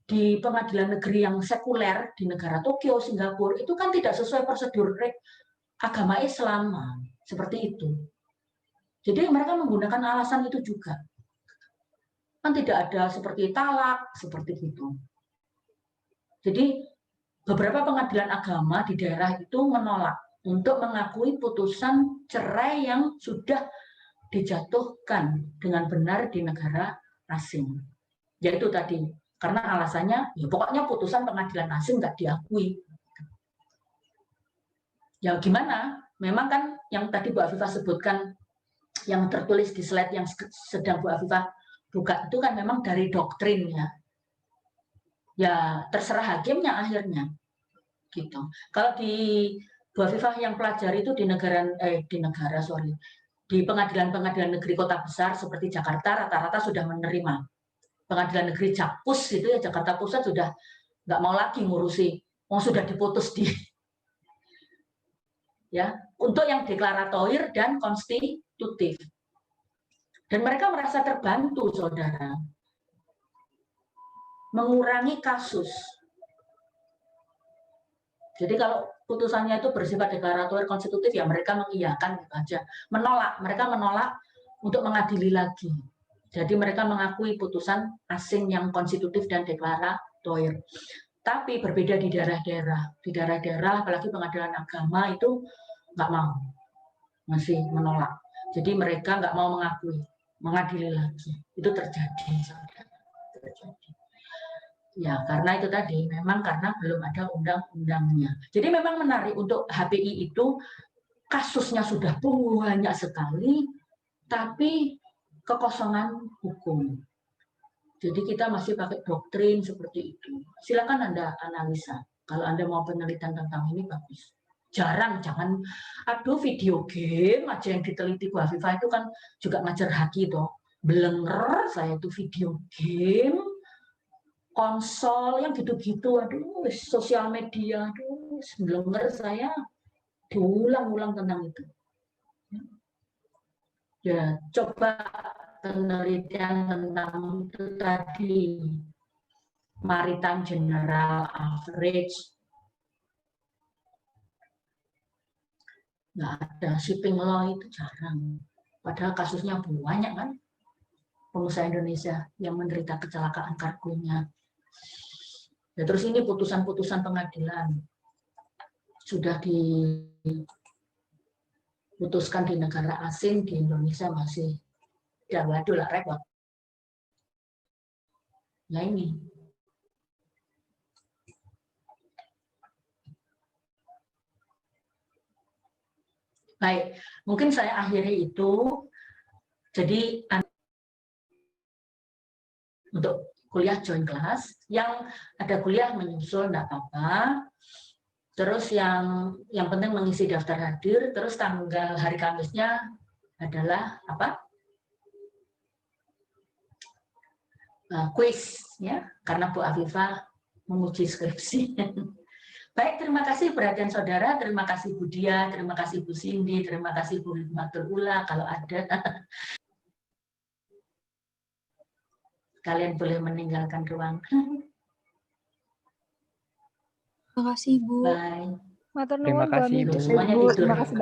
di pengadilan negeri yang sekuler di negara Tokyo, Singapura, itu kan tidak sesuai prosedur agama Islam, seperti itu. Jadi mereka menggunakan alasan itu juga. Kan tidak ada seperti talak, seperti itu. Jadi beberapa pengadilan agama di daerah itu menolak untuk mengakui putusan cerai yang sudah dijatuhkan dengan benar di negara asing. Yaitu tadi, karena alasannya, ya pokoknya putusan pengadilan asing nggak diakui. Ya gimana? Memang kan yang tadi Bu Afifah sebutkan, yang tertulis di slide yang sedang Bu Afifah buka itu kan memang dari doktrinnya. Ya terserah hakimnya akhirnya. Gitu. Kalau di Bu Afifah yang pelajari itu di pengadilan-pengadilan negeri kota besar seperti Jakarta rata-rata sudah menerima. Pengadilan negeri Jakpus itu ya Jakarta Pusat sudah nggak mau lagi ngurusi, sudah diputus di ya untuk yang deklaratoir dan konstitutif. Dan mereka merasa terbantu, saudara, mengurangi kasus. Jadi kalau putusannya itu bersifat deklaratoir konstitutif, ya mereka mengiyakan gitu aja. Mereka menolak untuk mengadili lagi. Jadi mereka mengakui putusan asing yang konstitutif dan deklaratoir. Tapi berbeda di daerah-daerah. Di daerah-daerah, apalagi pengadilan agama itu nggak mau, masih menolak. Jadi mereka nggak mau mengakui, mengadili lagi. Itu terjadi. Ya, karena itu tadi, memang karena belum ada undang-undangnya. Jadi memang menarik untuk HPI itu, kasusnya sudah banyak sekali, tapi kekosongan hukum. Jadi kita masih pakai doktrin seperti itu. Silakan Anda analisa. Kalau Anda mau penelitian tentang ini, bagus. Jarang, jangan, aduh video game aja yang diteliti Bu Afifah itu kan juga ngajar haki toh. Belenger saya itu video game, konsol yang gitu-gitu, aduh sosial media, aduh belenger saya diulang-ulang tentang itu. Ya, coba penelitian tentang itu tadi, maritime general average, nggak ada. Shipping law itu jarang. Padahal kasusnya banyak kan, pengusaha Indonesia yang menderita kecelakaan kargonya. Ya, terus ini putusan-putusan pengadilan sudah diputuskan di negara asing, di Indonesia masih ya waduh lah repot. Nah ini. Baik, mungkin saya akhiri itu. Jadi untuk kuliah join kelas, yang ada kuliah menyusul enggak apa-apa. Terus yang penting mengisi daftar hadir. Terus tanggal hari Kamisnya adalah apa? Kuis ya, karena Bu Afifah menguji skripsi. Baik, terima kasih perhatian saudara, terima kasih Bu Dia, terima kasih Bu Cindy, terima kasih Bu Hikmatul Ula kalau ada. Kalian boleh meninggalkan ruang.
Terima kasih, Bu.
Bye.
Terima kasih, Bu.
Semuanya tidur.
Terima kasih.